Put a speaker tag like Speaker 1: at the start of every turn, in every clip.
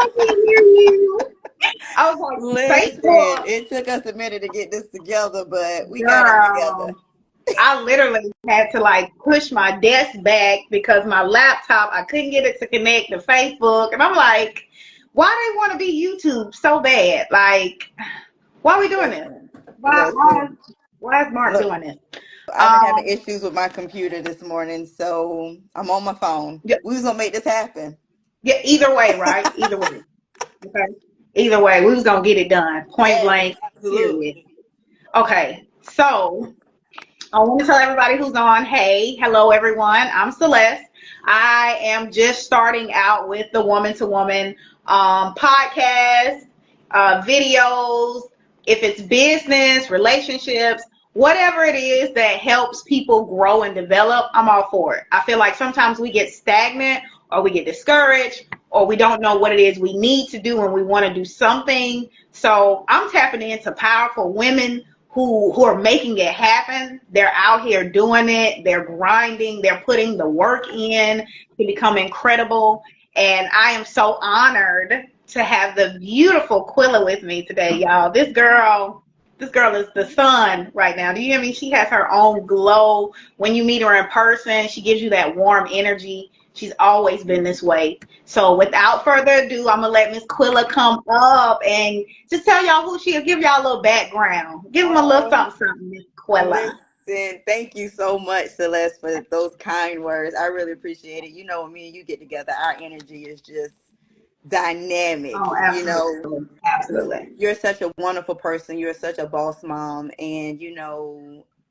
Speaker 1: I can't hear you. I was like,
Speaker 2: Listen,
Speaker 1: Facebook,
Speaker 2: it took us a minute to get this together, but we got it together.
Speaker 1: girl. I literally had to like push my desk back because my laptop, I couldn't get it to connect to Facebook. And I'm like, why they want to be YouTube so bad? Like, why are we doing this?
Speaker 2: Listen,
Speaker 1: Why why
Speaker 2: listen.
Speaker 1: why is Mark
Speaker 2: Look,
Speaker 1: doing this?
Speaker 2: I've been having
Speaker 1: Um
Speaker 2: issues with my computer this morning, so I'm on my phone.
Speaker 1: yeah,
Speaker 2: We was gonna make this happen.
Speaker 1: yeah, either way, right? Either way. Okay. Either way, we was gonna get it done. Point
Speaker 2: Yes,
Speaker 1: blank, period.
Speaker 2: absolutely.
Speaker 1: Okay. So I want to tell everybody who's on, hey, hello everyone. I'm Celeste. I am just starting out with the Woman to Woman podcast, videos. If it's business, relationships, whatever it is that helps people grow and develop, I'm all for it. I feel like sometimes we get stagnant or we get discouraged or we don't know what it is we need to do and we want to do something. So I'm tapping into powerful women who are making it happen. They're out here doing it. They're grinding. They're putting the work in to become incredible. And I am so honored to have the beautiful Quilla with me today, y'all. This girl is the sun right now. Do you hear me? She has her own glow. When you meet her in person, she gives you that warm energy. She's always been this way. So without further ado, I'm gonna let Miss Quilla come up and just tell y'all who she is. Give y'all a little background. Give them a little
Speaker 2: Oh,
Speaker 1: something, something, Miss Quilla.
Speaker 2: listen, thank you so much, Celeste, for those kind words. I really appreciate it. You know, when me and you get together, our energy is just dynamic.
Speaker 1: Oh,
Speaker 2: You know,
Speaker 1: absolutely, absolutely.
Speaker 2: you're such a wonderful person. You're such a boss mom. And,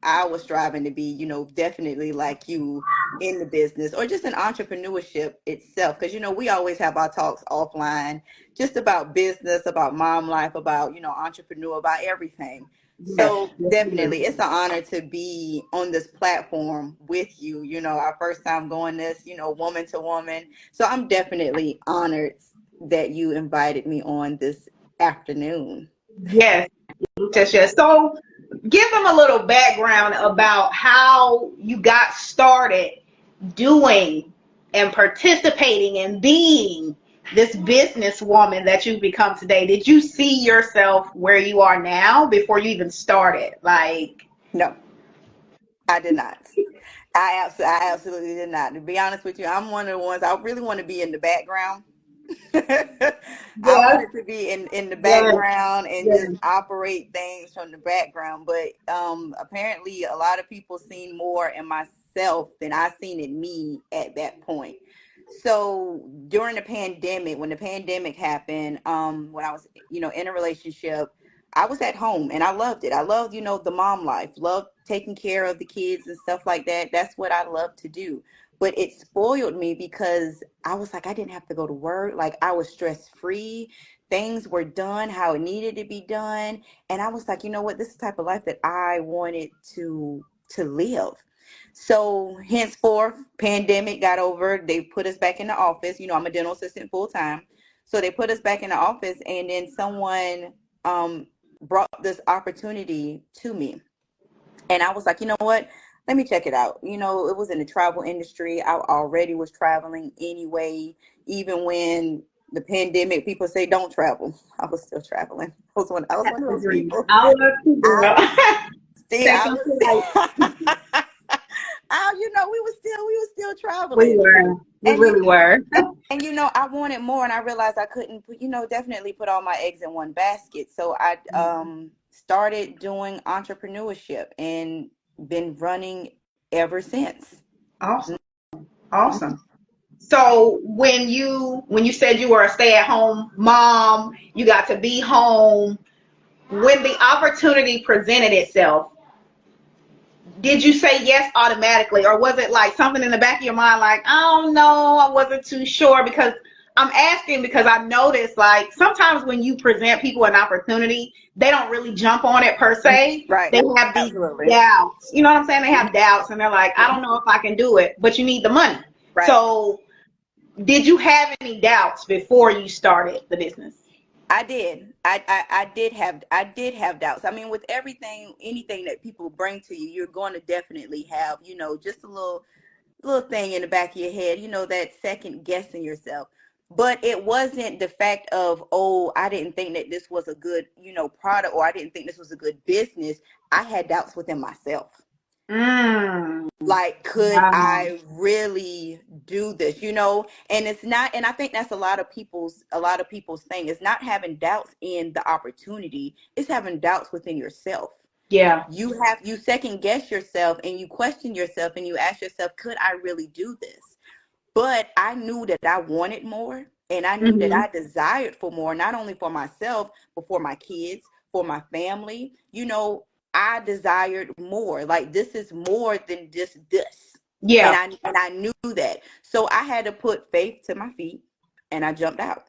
Speaker 2: I was striving to be, definitely like you in the business or just in entrepreneurship itself. Because, we always have our talks offline just about business, about mom life, about, entrepreneur, about everything.
Speaker 1: Yes,
Speaker 2: So
Speaker 1: yes, we do.
Speaker 2: definitely, it's an honor to be on this platform with you. Our first time going this, woman to woman. So I'm definitely honored that you invited me on this afternoon.
Speaker 1: Yes, yes, yes. So, give them a little background about how you got started doing and participating and being this businesswoman that you've become today. Did you see yourself where you are now before you even started? Like,
Speaker 2: No, I did not. I absolutely did not. To be honest with you, I'm one of the ones I really want to be in the background. I
Speaker 1: yes,
Speaker 2: wanted to be in the
Speaker 1: yes,
Speaker 2: background and
Speaker 1: yes.
Speaker 2: just operate things from the background. But apparently, a lot of people seen more in myself than I seen in me at that point. So during the pandemic, when the pandemic happened, when I was in a relationship, I was at home and I loved it. I loved the mom life, loved taking care of the kids and stuff like that. That's what I love to do, but it spoiled me because I was like, I didn't have to go to work. Like I was stress free. Things were done how it needed to be done. And I was like, you know what? This is the type of life that I wanted to live. So henceforth, pandemic got over. They put us back in the office. I'm a dental assistant full time. So they put us back in the office and then someone brought this opportunity to me. And I was like, you know what? Let me check it out. It was in the travel industry. I already was traveling anyway. Even when the pandemic, people say don't travel. I was still traveling. I was one of
Speaker 1: That's the
Speaker 2: those
Speaker 1: dream.
Speaker 2: people.
Speaker 1: I love you,
Speaker 2: I
Speaker 1: girl.
Speaker 2: still,
Speaker 1: Take
Speaker 2: I
Speaker 1: them flights.
Speaker 2: was. we were still
Speaker 1: We
Speaker 2: traveling,
Speaker 1: were. We
Speaker 2: and
Speaker 1: really were.
Speaker 2: I wanted more, and I realized I couldn't put, definitely put all my eggs in one basket. So I started doing entrepreneurship and been running ever since.
Speaker 1: Awesome. Awesome. So when you said you were a stay-at-home mom, you got to be home. When the opportunity presented itself, did you say yes automatically, or was it like something in the back of your mind, like, I don't know, I wasn't too sure? Because I'm asking because I noticed like sometimes when you present people an opportunity, they don't really jump on it per se.
Speaker 2: Right.
Speaker 1: They have these
Speaker 2: Absolutely.
Speaker 1: doubts. You know what I'm saying? They have doubts and they're like, I don't know if I can do it, but you need the money.
Speaker 2: Right.
Speaker 1: So did you have any doubts before you started the business?
Speaker 2: I did. I did have doubts. I mean, with everything, anything that people bring to you, you're going to definitely have, just a little thing in the back of your head, that second guessing yourself. But it wasn't the fact of, oh, I didn't think that this was a good, product, or I didn't think this was a good business. I had doubts within myself.
Speaker 1: Mm.
Speaker 2: Like, could
Speaker 1: Wow.
Speaker 2: I really do this? And it's not, and I think that's a lot of people's thing. It's not having doubts in the opportunity, it's having doubts within yourself.
Speaker 1: Yeah.
Speaker 2: You second guess yourself, and you question yourself, and you ask yourself, could I really do this? But I knew that I wanted more, and I knew that
Speaker 1: Hmm.
Speaker 2: I desired for more, not only for myself, but for my kids, for my family. I desired more. Like, this is more than just this. And
Speaker 1: Yeah.
Speaker 2: I knew that. So I had to put faith to my feet, and I jumped out.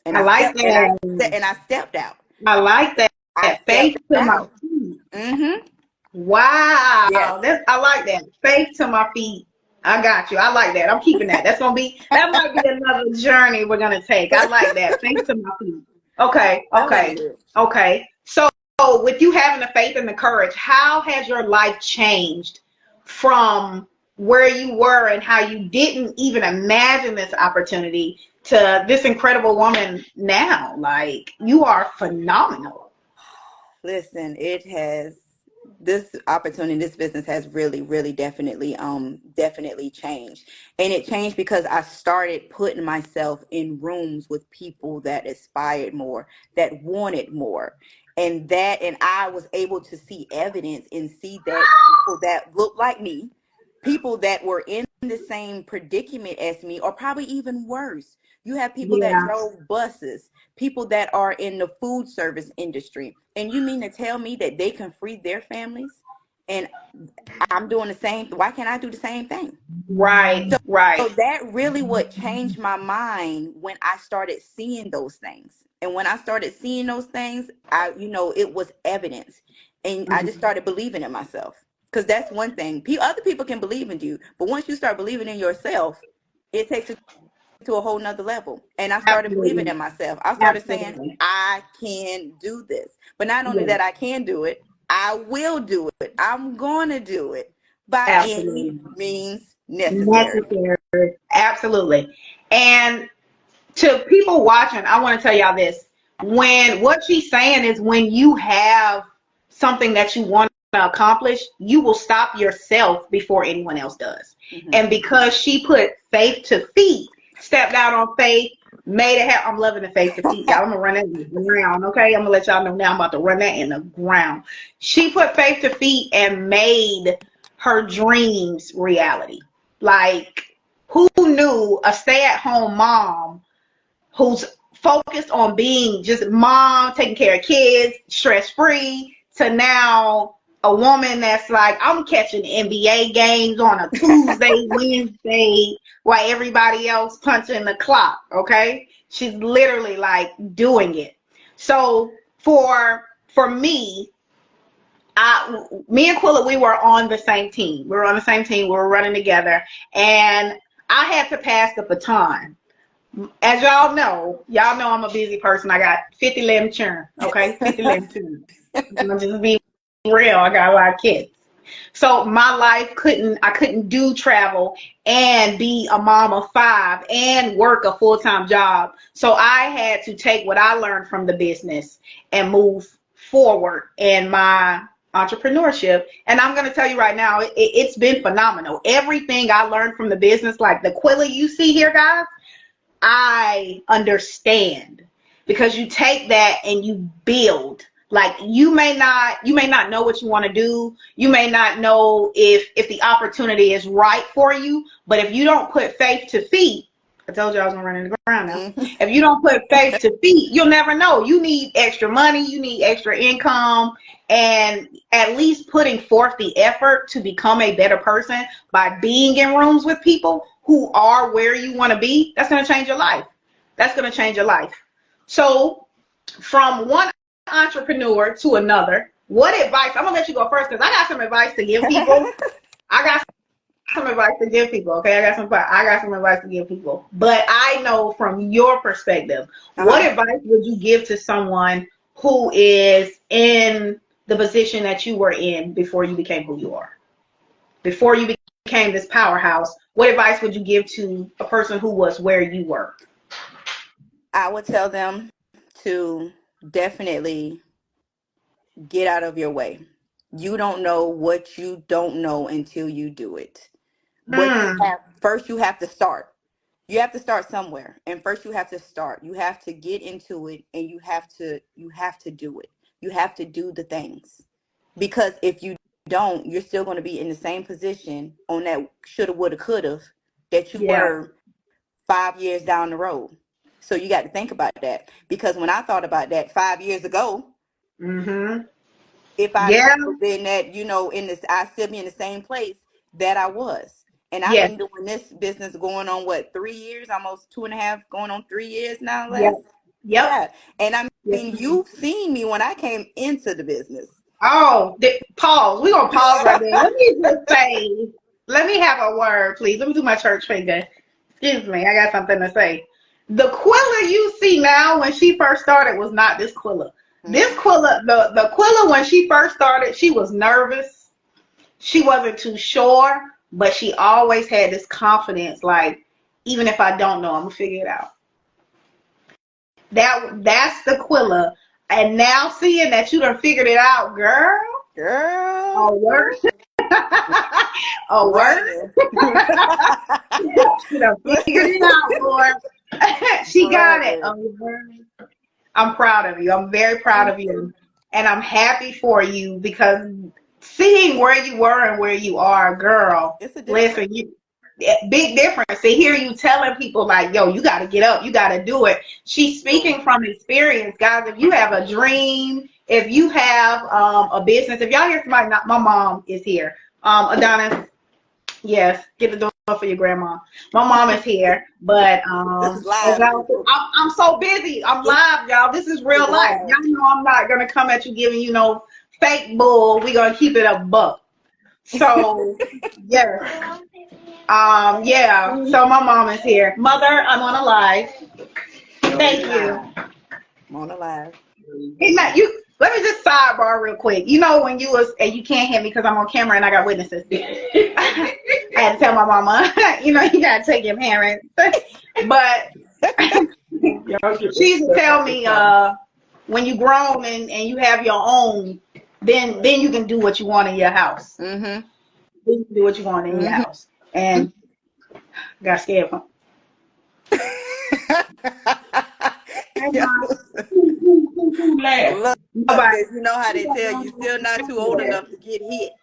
Speaker 2: And
Speaker 1: I
Speaker 2: I
Speaker 1: like
Speaker 2: stepped
Speaker 1: that.
Speaker 2: and I stepped out.
Speaker 1: I like that.
Speaker 2: I
Speaker 1: Faith
Speaker 2: stepped
Speaker 1: to my
Speaker 2: out.
Speaker 1: feet.
Speaker 2: Mhm.
Speaker 1: Wow.
Speaker 2: Yes.
Speaker 1: I like that. Faith to my feet. I got you. I like that. I'm keeping that. That might be another journey we're gonna take. I like that. Faith to my feet. Okay,
Speaker 2: Telling
Speaker 1: okay,
Speaker 2: you.
Speaker 1: okay. So with you having the faith and the courage, how has your life changed from where you were and how you didn't even imagine this opportunity to this incredible woman now? Like, you are phenomenal.
Speaker 2: Listen, this opportunity, this business has really, really definitely changed. And it changed because I started putting myself in rooms with people that aspired more, that wanted more. And I was able to see evidence and see that people that looked like me, people that were in the same predicament as me, or probably even worse. You have people that
Speaker 1: Yeah.
Speaker 2: drove buses, people that are in the food service industry. And you mean to tell me that they can free their families? And I'm doing the same. Why can't I do the same thing?
Speaker 1: Right.
Speaker 2: So
Speaker 1: Right.
Speaker 2: that really what changed my mind when I started seeing those things. And when I started seeing those things, it was evidence. And I just
Speaker 1: Mhm.
Speaker 2: started believing in myself. Because that's one thing. Other people can believe in you. But once you start believing in yourself, it takes it to a whole nother level. And I started believing
Speaker 1: Absolutely.
Speaker 2: in myself. I started saying,
Speaker 1: Absolutely.
Speaker 2: I can do this. But not only
Speaker 1: Yeah.
Speaker 2: that I can do it, I will do it. I'm going to do it by any
Speaker 1: Absolutely.
Speaker 2: means necessary.
Speaker 1: Necessary. Absolutely. And to people watching, I want to tell y'all this. When what she's saying is when you have something that you want to accomplish, you will stop yourself before anyone else does.
Speaker 2: Hmm.
Speaker 1: And because she put faith to feet, stepped out on faith, made it happen. I'm loving the faith to feet, y'all. I'm gonna run that in the ground, okay? I'm gonna let y'all know now. I'm about to run that in the ground. She put faith to feet and made her dreams reality. Like, who knew a stay-at-home mom who's focused on being just mom, taking care of kids, stress free, to now a woman that's like, I'm catching NBA games on a Tuesday, Wednesday, while everybody else punching the clock. Okay, she's literally like doing it. So for me, me and Quilla, we were on the same team. We were on the same team. We were running together, and I had to pass the baton. As y'all know I'm a busy person. I got 50 limb churn, okay? 50 limb churn. I'm gonna just be real. I got a lot of kids. So my life I couldn't do travel and be a mom of five and work a full-time job. So I had to take what I learned from the business and move forward in my entrepreneurship. And I'm going to tell you right now, it's been phenomenal. Everything I learned from the business, like the Quilla you see here, guys, I understand, because you take that and you build. Like, you may not know what you want to do. You may not know if the opportunity is right for you, but if you don't put faith to feet, I told you I was gonna run in the ground now.
Speaker 2: Hmm.
Speaker 1: If you don't put faith to feet, you'll never know. You need extra money, you need extra income, and at least putting forth the effort to become a better person by being in rooms with people who are where you want to be, that's going to change your life. That's going to change your life. So, from one entrepreneur to another, what advice? I'm going to let you go first because I got some advice to give people. I got some advice to give people. Okay, I got some advice to give people. But I know from your perspective, what
Speaker 2: Uh-huh.
Speaker 1: advice would you give to someone who is in the position that you were in before you became who you are? Before you became this powerhouse, what advice would you give to a person who was where you were?
Speaker 2: I would tell them to definitely get out of your way. You don't know what you don't know until you do it. What you
Speaker 1: Mm,
Speaker 2: have first, you have to start. You have to start somewhere, and first you have to start. You have to get into it, and you have to do it. You have to do the things, because if you don't, you're still going to be in the same position on that shoulda, woulda, coulda that you
Speaker 1: yeah.
Speaker 2: were 5 years down the road. So you got to think about that, because when I thought about that 5 years ago,
Speaker 1: Mm-hmm.
Speaker 2: if I'd have
Speaker 1: Yeah.
Speaker 2: still been that, in this, I still be in the same place that I was. And I've
Speaker 1: Yes.
Speaker 2: been doing this business going on what, 3 years, almost 2.5, going on 3 years now,
Speaker 1: Yep.
Speaker 2: Les.
Speaker 1: Yep.
Speaker 2: Yeah. And I
Speaker 1: Yes,
Speaker 2: mean,
Speaker 1: ma'am.
Speaker 2: you've seen me when I came into the business.
Speaker 1: Oh, pause. We're going to pause right there. Let me just say, let me have a word, please. Let me do my church finger. Excuse me. I got something to say. The Quilla you see now when she first started was not this Quilla. This
Speaker 2: Mm-mm.
Speaker 1: Quilla, the Quilla when she first started, she was nervous. She wasn't too sure, but she always had this confidence, like, even if I don't know, I'm gonna figure it out. That's the Quilla. And now seeing that you done figured it out, girl,
Speaker 2: Girl,
Speaker 1: a word, a word,
Speaker 2: running.
Speaker 1: she done figured it out, boy. She got it. A
Speaker 2: Running.
Speaker 1: word. I'm proud of you. I'm very proud
Speaker 2: Thank
Speaker 1: of you.
Speaker 2: you.
Speaker 1: And I'm happy for you because seeing where you were and where you are, girl,
Speaker 2: It's a difference.
Speaker 1: listen, big difference to hear you telling people like, yo, you got to get up, you got to do it. She's speaking from experience, guys. If you have a dream, if you have a business, if y'all hear somebody, not my mom is here. Adonis, yes, get the door for your grandma. My mom is here, but
Speaker 2: This is
Speaker 1: as
Speaker 2: live,
Speaker 1: y'all,
Speaker 2: people.
Speaker 1: I'm so busy. I'm
Speaker 2: This
Speaker 1: live, y'all. This is
Speaker 2: is
Speaker 1: real life.
Speaker 2: live.
Speaker 1: Y'all know I'm not gonna come at you giving you no fake bull. We gonna keep it a buck. So yes, yeah. So my mom is here. Mother, I'm on a live. Thank you.
Speaker 2: I'm on the live.
Speaker 1: Hey, now you. Let me just sidebar real quick. You know when you was and you can't hit me because I'm on camera and I got witnesses. I had to tell my mama. You gotta take your parents. But she used to tell me, when you grown and you have your own, then you can do what you want in your house.
Speaker 2: Mm-hmm.
Speaker 1: Then you can do what you want in your
Speaker 2: Mm-hmm.
Speaker 1: house. And got scared from. Hey,
Speaker 2: Yo,
Speaker 1: mom. Who
Speaker 2: love,
Speaker 1: Nobody.
Speaker 2: because you know how they tell you still not too old enough to get hit.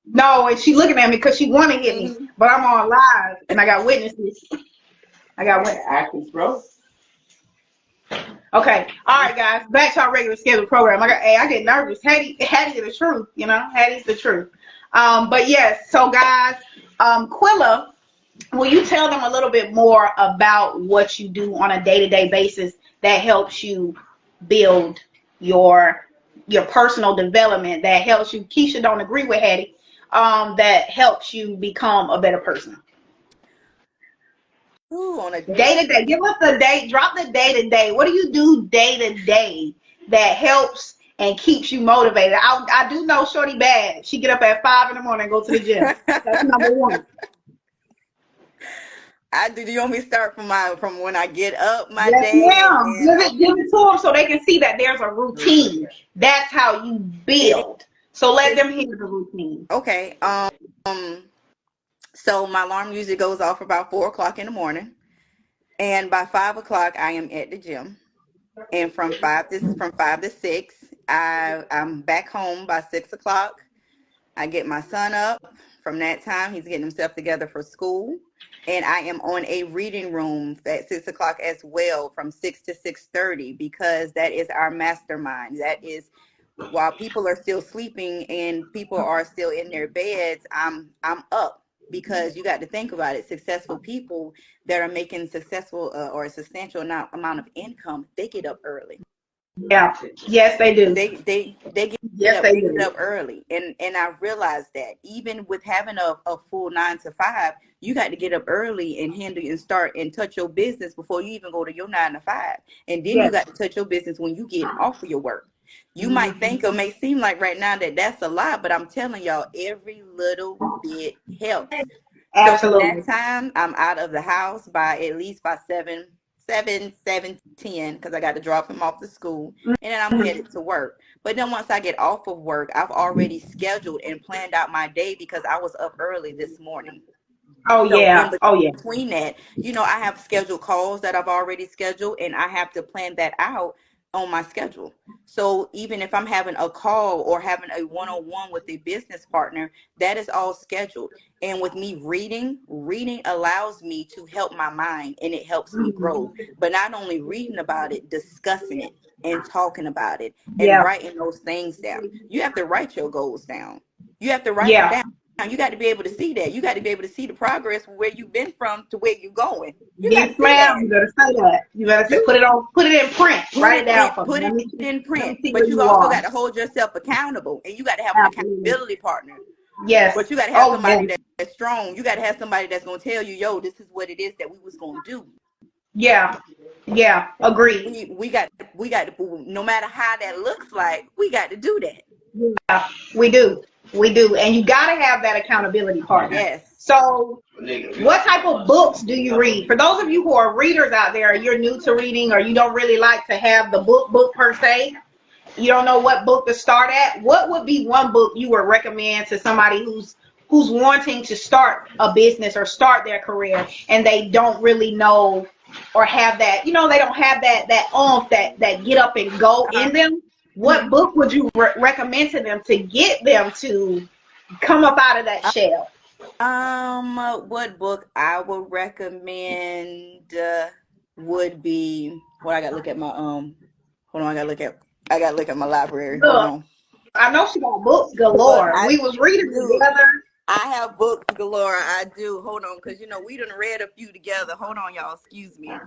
Speaker 1: No, and she looking at me because she want to hit me,
Speaker 2: Mm-hmm.
Speaker 1: but I'm on live and I got witnesses. I got witnesses. Okay, all right, guys, back to our regular scheduled program. I get nervous. Hattie is the truth, Hattie's the truth. But yes, so guys, Quilla, will you tell them a little bit more about what you do on a day-to-day basis that helps you build your your personal development, that helps you? Keisha don't agree with Hattie. That helps you become a better person.
Speaker 2: Ooh, on a
Speaker 1: Day
Speaker 2: daily
Speaker 1: to day. Give us the day. Drop the day to day. What do you do day to day that helps and keeps you motivated? I do know Shorty bad. She get up at 5 in the morning and go to the gym. That's
Speaker 2: basis.
Speaker 1: number one.
Speaker 2: I do. Do you want me to start from when I get up my
Speaker 1: Yes,
Speaker 2: day
Speaker 1: ma'am.
Speaker 2: and
Speaker 1: Give
Speaker 2: okay.
Speaker 1: it to them so they can see that there's a routine. That's how you
Speaker 2: It
Speaker 1: build. So let
Speaker 2: is
Speaker 1: them hear the routine.
Speaker 2: okay. So my alarm usually goes off about 4 o'clock in the morning, and by 5 o'clock I am at the gym. And from 5 to 6, I'm back home by 6 o'clock. I get my son up. From that time, he's getting himself together for school. And I am on a reading room at 6 o'clock as well, from 6 to 6:30, because that is our mastermind. That is while people are still sleeping and people are still in their beds, I'm up, because you got to think about it. Successful people that are making successful or a substantial amount of income, they get up early.
Speaker 1: Yeah. Yes, they do.
Speaker 2: They
Speaker 1: Yes, they
Speaker 2: get
Speaker 1: do.
Speaker 2: up early, and I realized that even with having a full 9 to 5, you got to get up early and handle and start and touch your business before you even go to your 9 to 5, and then you
Speaker 1: Yes.
Speaker 2: got to touch your business when you get off of your work. You might
Speaker 1: Mhm.
Speaker 2: think, or may seem like right now that that's a lot, but I'm telling y'all, every little bit helps. So from that
Speaker 1: Absolutely.
Speaker 2: time, I'm out of the house by at least by 7:10, because I got to drop him off to school, and then I'm
Speaker 1: Mhm.
Speaker 2: headed to work. But then once I get off of work, I've already scheduled and planned out my day because I was up early this morning.
Speaker 1: Oh
Speaker 2: So in
Speaker 1: yeah. Oh yeah.
Speaker 2: between that, I have scheduled calls that I've already scheduled, and I have to plan that out on my schedule. So even if I'm having a call or having a one-on-one with a business partner, that is all scheduled. And with me reading allows me to help my mind, and it helps me
Speaker 1: Mhm.
Speaker 2: grow. But not only reading about it, discussing it and talking about it and
Speaker 1: Yeah.
Speaker 2: writing those things down. You have to write your goals down. You have to write them
Speaker 1: Yeah.
Speaker 2: down. You got to be able to see that. You got to be able to see the progress from where you've been from to where you're going. You got to
Speaker 1: Yes,
Speaker 2: see
Speaker 1: ma'am.
Speaker 2: that.
Speaker 1: You better say that. You better say,
Speaker 2: You
Speaker 1: put it in print. Write it down for me.
Speaker 2: put it in
Speaker 1: Let me
Speaker 2: print,
Speaker 1: see where
Speaker 2: but you
Speaker 1: you
Speaker 2: also
Speaker 1: are.
Speaker 2: got to hold yourself accountable, and you got to have an
Speaker 1: Absolutely.
Speaker 2: accountability partner.
Speaker 1: Yes.
Speaker 2: But you got to have
Speaker 1: Oh yes.
Speaker 2: somebody that's strong. You got to have somebody that's going to tell you, yo, this is what it is that we was going to do.
Speaker 1: Yeah. Yeah. Agreed.
Speaker 2: We got to, no matter how that looks like, we got to do that.
Speaker 1: Yeah. We do. We do. And you got to have that accountability partner.
Speaker 2: Yes.
Speaker 1: So, what type of books do you read? For those of you who are readers out there, you're new to reading, or you don't really like to have the book per se, you don't know what book to start at, what would be one book you would recommend to somebody who's wanting to start a business or start their career, and they don't really know or have that, they don't have that oomph, that get up and go
Speaker 2: Uh-huh.
Speaker 1: in them? What
Speaker 2: Mhm.
Speaker 1: book would you recommend to them to get them to come up out of that shell?
Speaker 2: What book I would recommend would be, I gotta look at my hold on, I gotta look at my library. Hold
Speaker 1: Look,
Speaker 2: on.
Speaker 1: I know she got books
Speaker 2: Look,
Speaker 1: galore.
Speaker 2: I
Speaker 1: We was reading
Speaker 2: do.
Speaker 1: together.
Speaker 2: I have books galore. I do. Hold on, because we done read a few together. Hold on, y'all. Excuse me.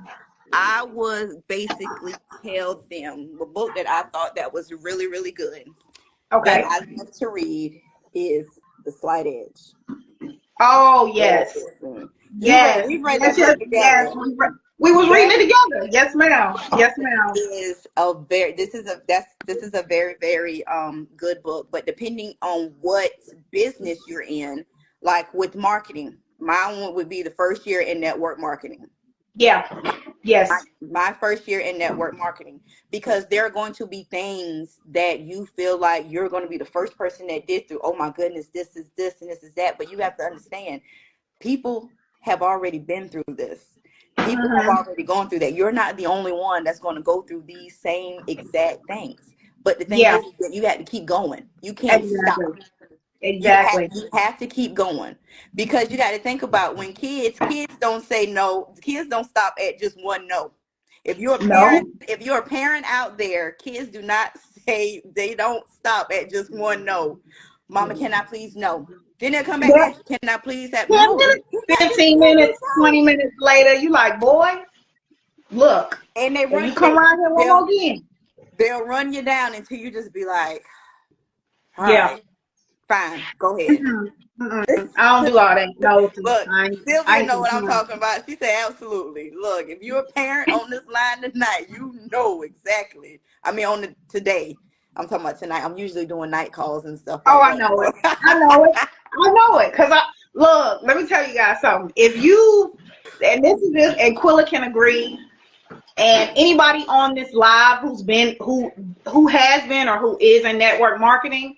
Speaker 2: I would basically tell them the book that I thought that was really, really good that
Speaker 1: Okay.
Speaker 2: I love to read is The Slight Edge.
Speaker 1: Oh
Speaker 2: Yes.
Speaker 1: yes.
Speaker 2: We
Speaker 1: Yes,
Speaker 2: read
Speaker 1: yes,
Speaker 2: that
Speaker 1: yes,
Speaker 2: book
Speaker 1: yes.
Speaker 2: together.
Speaker 1: We was reading
Speaker 2: That
Speaker 1: it together. Yes, ma'am. Yes, ma'am.
Speaker 2: is a very this is a very, very good book. But depending on what business you're in, like with marketing, mine would be the first year in network marketing.
Speaker 1: Yeah.
Speaker 2: my,
Speaker 1: Yes.
Speaker 2: my first year in network marketing, because there are going to be things that you feel like you're going to be the first person that did through. Oh my goodness, this is this and this is that. But you have to understand, people have already been through this. People have
Speaker 1: Mm-hmm.
Speaker 2: already gone through that. You're not the only one that's going to go through these same exact things. But the thing
Speaker 1: Yeah.
Speaker 2: is that you have to keep going. You can't stop.
Speaker 1: Exactly. Exactly.
Speaker 2: You have to keep going, because you got to think about when kids don't say no. Kids don't stop at just one no.
Speaker 1: No.
Speaker 2: If you're a parent out there, kids do not say, they don't stop at just one no. Mama, can I please no? Then they'll come back and
Speaker 1: Yeah.
Speaker 2: ask you, can I please have
Speaker 1: 10 minutes,
Speaker 2: no? Can I just
Speaker 1: 15
Speaker 2: tell me
Speaker 1: minutes,
Speaker 2: no?
Speaker 1: 20 minutes later, you like, boy, look,
Speaker 2: And
Speaker 1: if you come around here one more again.
Speaker 2: they'll run you down until you just be like, all
Speaker 1: Yeah.
Speaker 2: right, fine, go ahead.
Speaker 1: Mm-mm. Mm-mm. I don't do all that. No,
Speaker 2: Look,
Speaker 1: I
Speaker 2: Sylvia
Speaker 1: ain't
Speaker 2: know what I'm
Speaker 1: mm-mm.
Speaker 2: talking about. She said, absolutely. Look, if you're a parent on this line tonight, you know exactly. I mean, today. I'm talking about tonight. I'm usually doing night calls and stuff
Speaker 1: Oh,
Speaker 2: like
Speaker 1: I know it.
Speaker 2: that.
Speaker 1: I know it. I know it. Cause look, let me tell you guys something. If you, and this is this, and Quilla can agree, and anybody on this live who has been or who is in network marketing,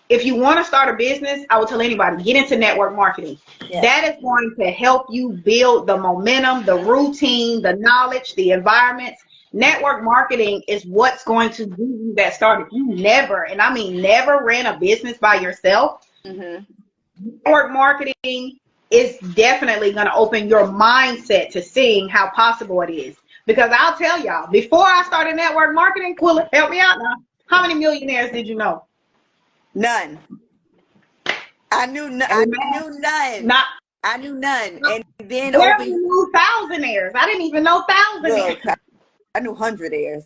Speaker 1: if you want to start a business, I would tell anybody, get into network marketing.
Speaker 2: Yes.
Speaker 1: That is going to help you build the momentum, the routine, the knowledge, the environments. Network marketing is what's going to give you that start. If you never, and I mean never, ran a business by yourself,
Speaker 2: Mm-hmm.
Speaker 1: network marketing is definitely going to open your mindset to seeing how possible it is. Because I'll tell y'all, before I started network marketing, Quilla, help me out now. How many millionaires did you know?
Speaker 2: None. I
Speaker 1: Amen.
Speaker 2: knew none.
Speaker 1: Not
Speaker 2: I knew none. And then
Speaker 1: barely knew thousandaires. I didn't even know thousandaires.
Speaker 2: look, I knew hundredaires.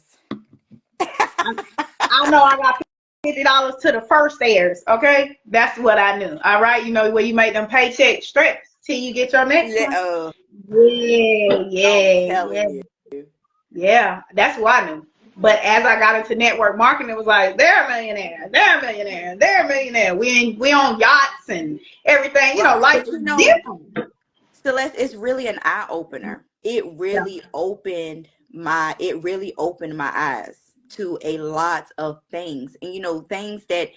Speaker 1: I know I got $50 to the first heirs. Okay, that's what I knew. All right, you know where you make them paycheck strips till you get your next
Speaker 2: Yeah,
Speaker 1: one. Yeah,
Speaker 2: I'm
Speaker 1: yeah, yeah,
Speaker 2: telling you.
Speaker 1: yeah. That's what I knew. But as I got into network marketing, it was like they're a millionaire, they're a millionaire, they're a millionaire. We on yachts and everything.
Speaker 2: Right.
Speaker 1: Life
Speaker 2: But
Speaker 1: is different.
Speaker 2: Celeste, it's really an eye opener. it
Speaker 1: Yeah.
Speaker 2: really opened my eyes to a lot of things. And things that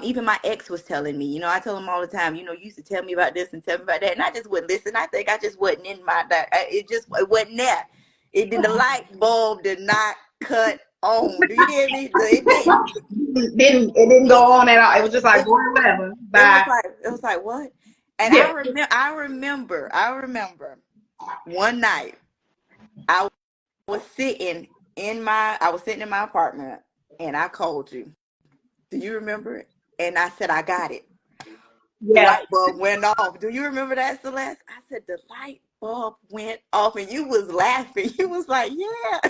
Speaker 2: even my ex was telling me. I tell him all the time, you used to tell me about this and tell me about that, and I just wouldn't listen. I think I just wasn't in it wasn't there. It did The light bulb did not cut on. Do you hear me? It didn't.
Speaker 1: It didn't
Speaker 2: It,
Speaker 1: go on at all. It was just like,
Speaker 2: it,
Speaker 1: boy, whatever.
Speaker 2: it was
Speaker 1: Bye.
Speaker 2: like what? And
Speaker 1: Yeah.
Speaker 2: I remember one night I was sitting in my apartment, and I called you. Do you remember it? And I said, I got it. The
Speaker 1: Yeah.
Speaker 2: light bulb went off. Do you remember that, Celeste? I said, the light bulb went off, and you was laughing. You was like, yeah.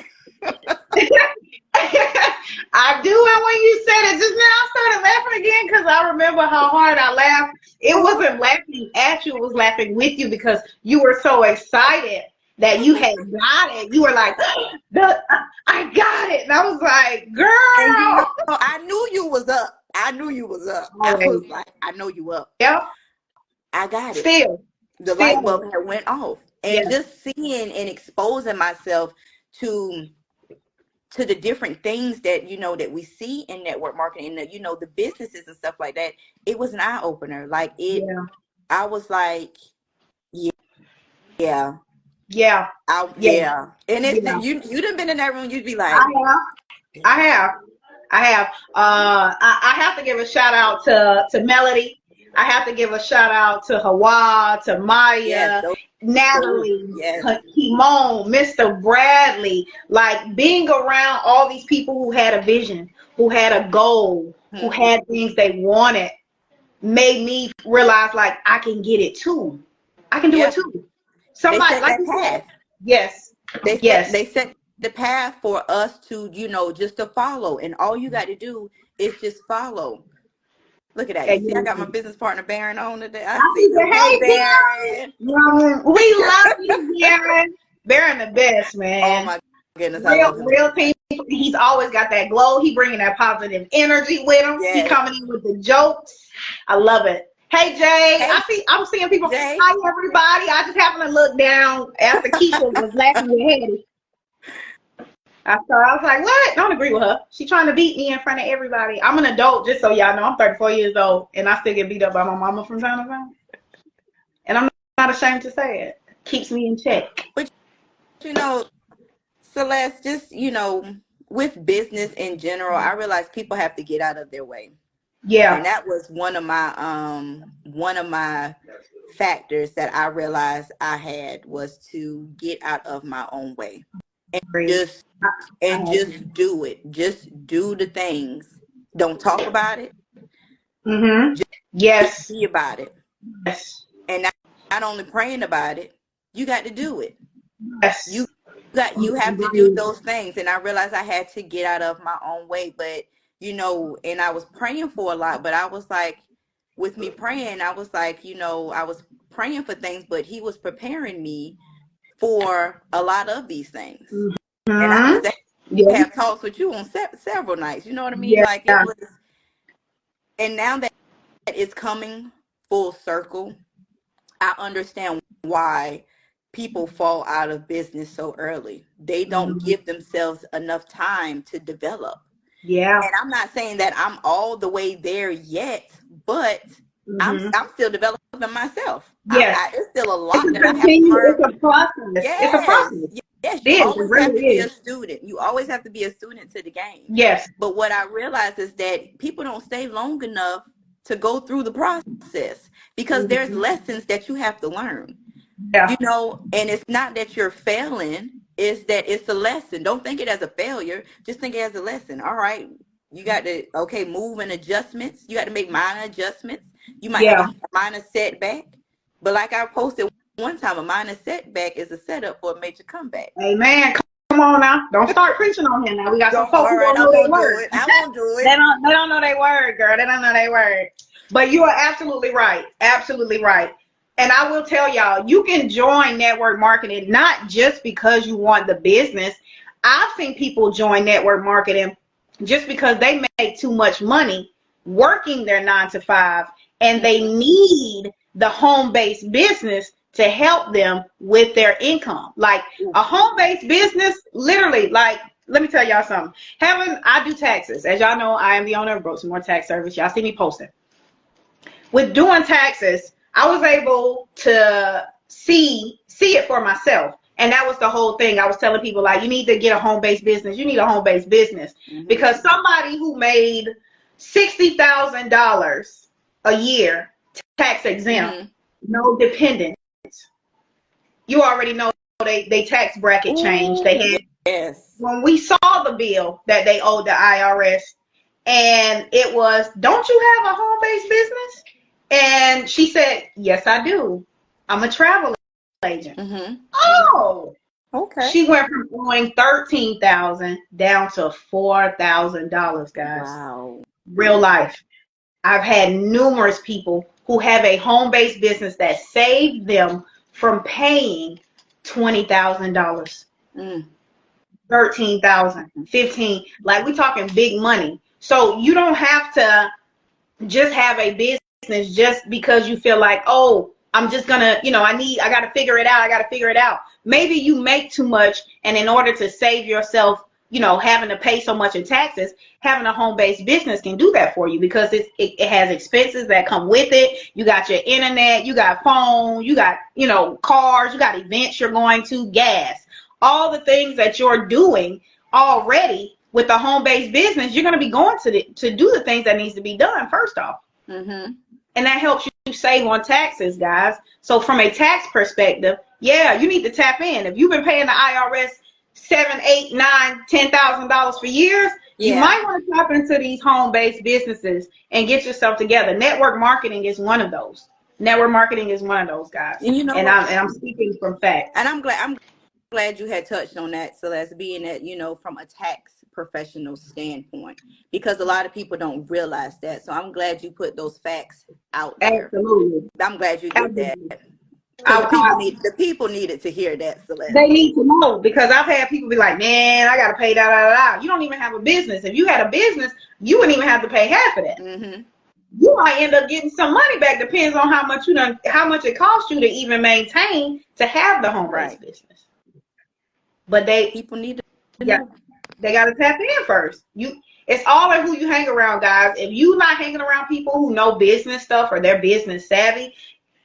Speaker 1: I do, and when you said it just now, I started laughing again because I remember how hard I laughed. It wasn't laughing at you, it was laughing with you because you were so excited that you had got it. You were like, I got it. And I was like,
Speaker 2: And
Speaker 1: girl.
Speaker 2: I knew you was up. I knew you was up. I
Speaker 1: Always.
Speaker 2: was like, I know you up.
Speaker 1: Yep.
Speaker 2: I got it.
Speaker 1: Still.
Speaker 2: The light
Speaker 1: Still.
Speaker 2: bulb had went off. And
Speaker 1: Yeah.
Speaker 2: just seeing and exposing myself to the different things that that we see in network marketing, and the businesses and stuff like that, it was an eye opener. Like
Speaker 1: Yeah.
Speaker 2: I was like, yeah,
Speaker 1: Yeah. Yeah.
Speaker 2: yeah. And
Speaker 1: Yeah.
Speaker 2: you done been in that room, you'd be like,
Speaker 1: I have. I have. I have. I have to give a shout out to Melody. I have to give a shout out to Hawa, to
Speaker 2: yes,
Speaker 1: Maya, Natalie,
Speaker 2: yes,
Speaker 1: Kimon, Mr. Bradley. Like being around all these people who had a vision, who had a goal, who had things they wanted, made me realize like I can get it too. I can do
Speaker 2: yeah.
Speaker 1: it too.
Speaker 2: They
Speaker 1: Somebody
Speaker 2: set
Speaker 1: like
Speaker 2: that
Speaker 1: you said,
Speaker 2: path.
Speaker 1: yes, yes,
Speaker 2: They set the path for us to, just to follow. And all you got to do is just follow. Look at that. You see, I got my
Speaker 1: exactly.
Speaker 2: business partner Baron on today. I
Speaker 1: I
Speaker 2: see
Speaker 1: said,
Speaker 2: you. Hey,
Speaker 1: hey, Darren.
Speaker 2: Baron.
Speaker 1: We love you, Darren. Darren the best,
Speaker 2: Oh
Speaker 1: man.
Speaker 2: my goodness, I
Speaker 1: Real,
Speaker 2: love him.
Speaker 1: real team. He's always got that glow. He bringing that positive energy with him. He
Speaker 2: Yes.
Speaker 1: coming in with the jokes. I love it. Hey, Jay.
Speaker 2: Hey,
Speaker 1: I'm seeing people.
Speaker 2: Jay.
Speaker 1: Hi, everybody. I just happened to look down after Keisha was laughing with Hetty. I was like, what? Don't agree with her. She trying to beat me in front of everybody. I'm an adult, just so y'all know. I'm 34 years old, and I still get beat up by my mama from time to time. And I'm not ashamed to say it. Keeps me in check.
Speaker 2: But, Celeste, just, with business in general, I realize people have to get out of their way.
Speaker 1: Yeah.
Speaker 2: And that was one of my factors that I realized I had, was to get out of my own way. Just do it. Just do the things. Don't talk about it.
Speaker 1: Yes.
Speaker 2: Be about it.
Speaker 1: Yes.
Speaker 2: And not only praying about it, you got to do it.
Speaker 1: Yes.
Speaker 2: You have to do those things. And I realized I had to get out of my own way. But and I was praying for a lot, but I was like, with me praying, I was like, I was praying for things, but he was preparing me for a lot of these things. And I used to have talks with you on several nights. You know what I mean?
Speaker 1: Yeah.
Speaker 2: Like it was. And now that it's coming full circle, I understand why people fall out of business so early. They don't give themselves enough time to develop.
Speaker 1: Yeah.
Speaker 2: And I'm not saying that I'm all the way there yet, but I'm still developing myself.
Speaker 1: Yes.
Speaker 2: It's still a lot that I have to
Speaker 1: Continue.
Speaker 2: learn.
Speaker 1: It's a process.
Speaker 2: Yes.
Speaker 1: It's a process.
Speaker 2: Yes,
Speaker 1: It
Speaker 2: you
Speaker 1: is. It
Speaker 2: always have
Speaker 1: really
Speaker 2: to be
Speaker 1: is.
Speaker 2: a student. You always have to be a student to the game.
Speaker 1: Yes.
Speaker 2: But what I realize is that people don't stay long enough to go through the process, because there's lessons that you have to learn.
Speaker 1: Yeah.
Speaker 2: And it's not that you're failing, it's that it's a lesson. Don't think it as a failure, just think it as a lesson. All right, you got to move and adjustments. You got to make minor adjustments. You might have a minor setback, but like I posted one time, a minor setback is a setup for a major comeback.
Speaker 1: Amen. Come on now. Don't start preaching on him now. We got some folks who don't know their word.
Speaker 2: I won't do it.
Speaker 1: They don't know their word, girl. They don't know their word. But you are absolutely right. Absolutely right. And I will tell y'all, you can join network marketing not just because you want the business. I've seen people join network marketing just because they make too much money working their 9 to 5, and they need the home-based business to help them with their income. Like a home-based business, literally, like, let me tell y'all something. I do taxes. As y'all know, I am the owner of Brooks More Tax Service. Y'all see me posting. With doing taxes, I was able to see it for myself. And that was the whole thing. I was telling people, like, you need to get a home-based business. You need a home-based business. Because somebody who made $60,000 a year, tax exempt, no dependents, you already know they tax bracket changed. They had,
Speaker 2: yes.
Speaker 1: When we saw the bill that they owed the IRS, and it was, don't you have a home-based business? And she said, yes, I do. I'm a travel agent. Oh,
Speaker 2: okay.
Speaker 1: She went from owing $13,000 down to $4,000, guys.
Speaker 2: Wow.
Speaker 1: Real life. I've had numerous people who have a home-based business that saved them from paying $20,000, $13,000, $15,000. Like, we're talking big money. So you don't have to just have a business just because you feel like, oh, I'm just gonna, I gotta figure it out. Maybe you make too much, and in order to save yourself, having to pay so much in taxes, having a home-based business can do that for you, because it has expenses that come with it. You got your internet, you got phone, you got, cars, you got events you're going to, gas, all the things that you're doing already. With a home-based business, you're going to be going to do the things that needs to be done first off. And that helps you save on taxes, guys. So from a tax perspective, yeah, you need to tap in. If you've been paying the IRS $7,000, $8,000, $9,000, $10,000 for years, you might want to tap into these home-based businesses and get yourself together. Network marketing is one of those. Network marketing is one of those, guys. And I'm speaking from facts.
Speaker 2: And I'm glad you had touched on that, Celeste, being that, from a tax professional standpoint, because a lot of people don't realize that. So I'm glad you put those facts out there.
Speaker 1: Absolutely.
Speaker 2: I'm glad you did that. The people needed to hear that, Celeste.
Speaker 1: They need to know, because I've had people be like, man, I got to pay that. You don't even have a business. If you had a business, you wouldn't even have to pay half of that. You might end up getting some money back. Depends on how much it costs you to even maintain to have the home-based business. But
Speaker 2: people need to know.
Speaker 1: They got to tap in first. It's all in who you hang around, guys. If you're not hanging around people who know business stuff or they're business savvy,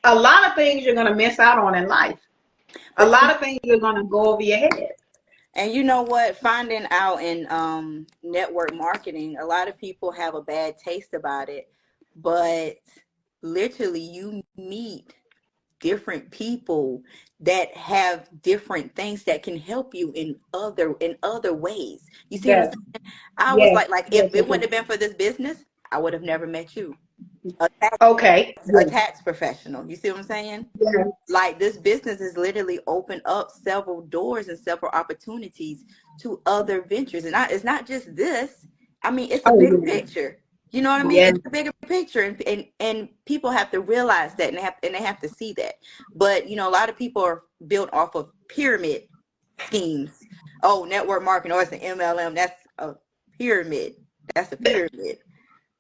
Speaker 1: a lot of things you're going to miss out on in life. A lot of things are going to go over your head.
Speaker 2: And you know what? Finding out in network marketing, a lot of people have a bad taste about it. But literally, you meet different people that have different things that can help you in other ways. You see what I'm saying? I was like if it wouldn't have been for this business, I would have never met you. A tax professional. You see what I'm saying? Like, this business has literally opened up several doors and several opportunities to other ventures. And it's not just this. I mean, it's a bigger picture. You know what I mean? It's a bigger picture, and people have to realize that, and they have to see that. But a lot of people are built off of pyramid schemes. Oh, network marketing, or it's an MLM. That's a pyramid. That's a pyramid.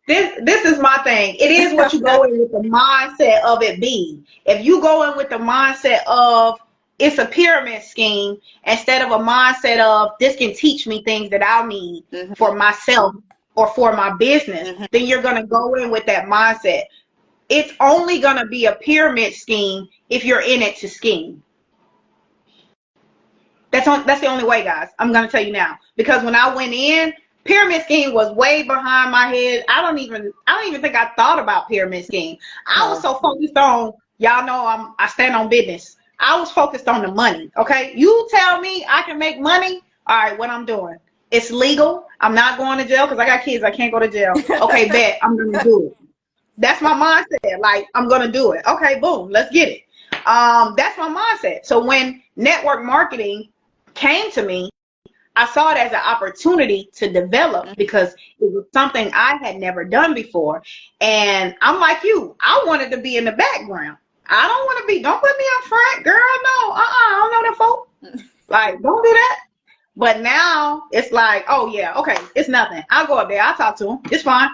Speaker 1: This is my thing. It is what you go in with the mindset of it being. If you go in with the mindset of it's a pyramid scheme, instead of a mindset of this can teach me things that I'll need for myself or for my business, then you're going to go in with that mindset. It's only going to be a pyramid scheme if you're in it to scheme. That's the only way, guys. I'm going to tell you now. Because when I went in, pyramid scheme was way behind my head. I don't even think I thought about pyramid scheme. I was so focused on, y'all know I stand on business. I was focused on the money. Okay. You tell me I can make money. All right. What I'm doing. It's legal. I'm not going to jail because I got kids. I can't go to jail. Okay. Bet I'm going to do it. That's my mindset. Like, I'm going to do it. Okay. Boom. Let's get it. That's my mindset. So when network marketing came to me, I saw it as an opportunity to develop, because it was something I had never done before. And I'm like you, I wanted to be in the background. I don't want to be, don't put me up front, girl. No, I don't know that folk. Like, don't do that. But now it's like, oh yeah, okay, it's nothing. I'll go up there. I'll talk to him. It's fine.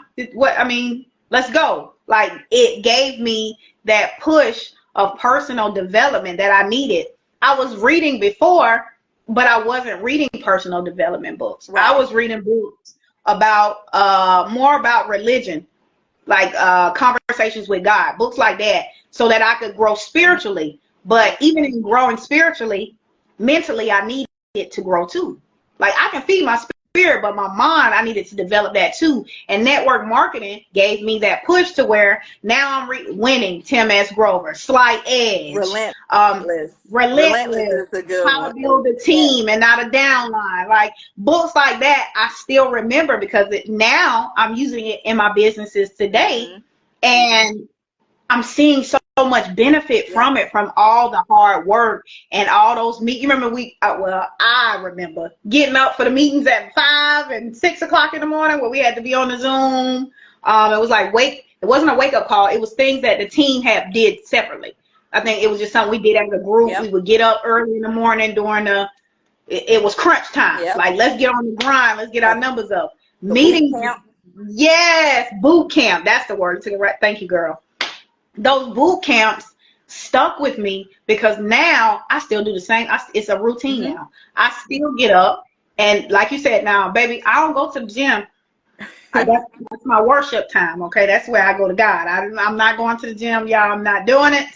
Speaker 1: Let's go. Like, it gave me that push of personal development that I needed. I was reading before, but I wasn't reading personal development books. I
Speaker 2: Right.
Speaker 1: was reading books about more about religion, like conversations with God, books like that, so that I could grow spiritually. But even in growing spiritually, mentally, I needed to grow too. Like I can feed my spirit, but my mind, I needed to develop that too. And network marketing gave me that push to where now I'm winning. Tim S. Grover, Slight Edge,
Speaker 2: Relentless. Relentless
Speaker 1: Relentless,
Speaker 2: is a good
Speaker 1: How
Speaker 2: one.
Speaker 1: to Build a
Speaker 2: Yes.
Speaker 1: Team and Not a Downline. Like books like that, I still remember because now I'm using it in my businesses today,
Speaker 2: Mm-hmm.
Speaker 1: and I'm seeing so much benefit
Speaker 2: Yep.
Speaker 1: from it, from all the hard work and all those You remember I remember getting up for the meetings at 5 and 6 o'clock in the morning where we had to be on the Zoom. It was like it wasn't a wake up call. It was things that the team did separately. I think it was just something we did as a group. We
Speaker 2: Yep.
Speaker 1: would get up early in the morning during it was crunch time.
Speaker 2: Yep.
Speaker 1: Like, let's get on the grind. Let's get our numbers up.
Speaker 2: The boot
Speaker 1: Meetings.
Speaker 2: camp.
Speaker 1: Yes. Boot camp. That's the word. Thank you, girl. Those boot camps stuck with me because now I still do the same. It's a routine
Speaker 2: Mm-hmm.
Speaker 1: now. I still get up, and like you said, now, baby, I don't go to the gym. That's my worship time. Okay, that's where I go to God. I'm not going to the gym, y'all. I'm not doing it.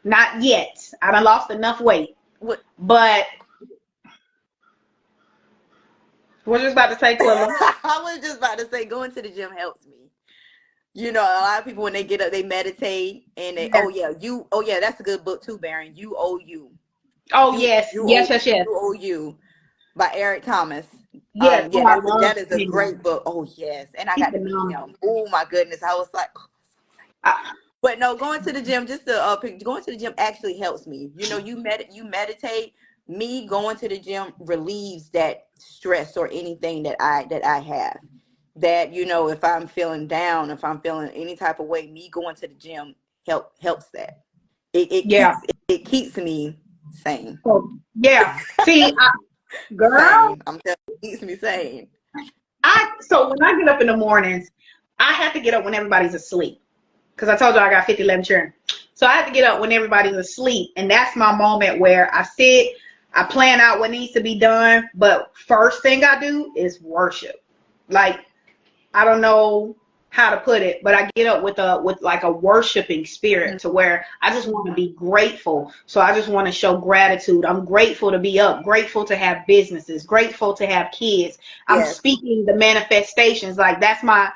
Speaker 1: Not yet. I done lost enough weight.
Speaker 2: What?
Speaker 1: But what you was about to say, Quilla?
Speaker 2: I was just about to say, going to the gym helps me. You know, a lot of people when they get up, they meditate and they,
Speaker 1: Yes.
Speaker 2: oh yeah, that's a good book too, Baron. You owe you.
Speaker 1: Oh
Speaker 2: You
Speaker 1: yes,
Speaker 2: you
Speaker 1: yes,
Speaker 2: owe
Speaker 1: yes, yes,
Speaker 2: you owe you by Eric Thomas.
Speaker 1: yes.
Speaker 2: Yeah,
Speaker 1: Oh, I
Speaker 2: that
Speaker 1: love
Speaker 2: is a
Speaker 1: him.
Speaker 2: great book. Oh yes, and I
Speaker 1: He's
Speaker 2: got to meet
Speaker 1: phenomenal.
Speaker 2: him. Oh my goodness, I was like,
Speaker 1: I,
Speaker 2: but no, going to the gym just to going to the gym actually helps me. You know, you meditate. Me going to the gym relieves that stress or anything that I have. That you know, if I'm feeling down, if I'm feeling any type of way, me going to the gym helps that. It
Speaker 1: yeah.
Speaker 2: keeps me sane.
Speaker 1: So yeah. See, girl,
Speaker 2: Sane. I'm telling you, it keeps me sane.
Speaker 1: so when I get up in the mornings, I have to get up when everybody's asleep. Because I told you I got 50-11 children. So I have to get up when everybody's asleep. And that's my moment where I sit, I plan out what needs to be done. But first thing I do is worship. Like, I don't know how to put it, but I get up with like a worshiping spirit to where I just want to be grateful. So I just want to show gratitude. I'm grateful to be up, grateful to have businesses, grateful to have kids. I'm
Speaker 2: Yes.
Speaker 1: speaking the manifestations. Like that's my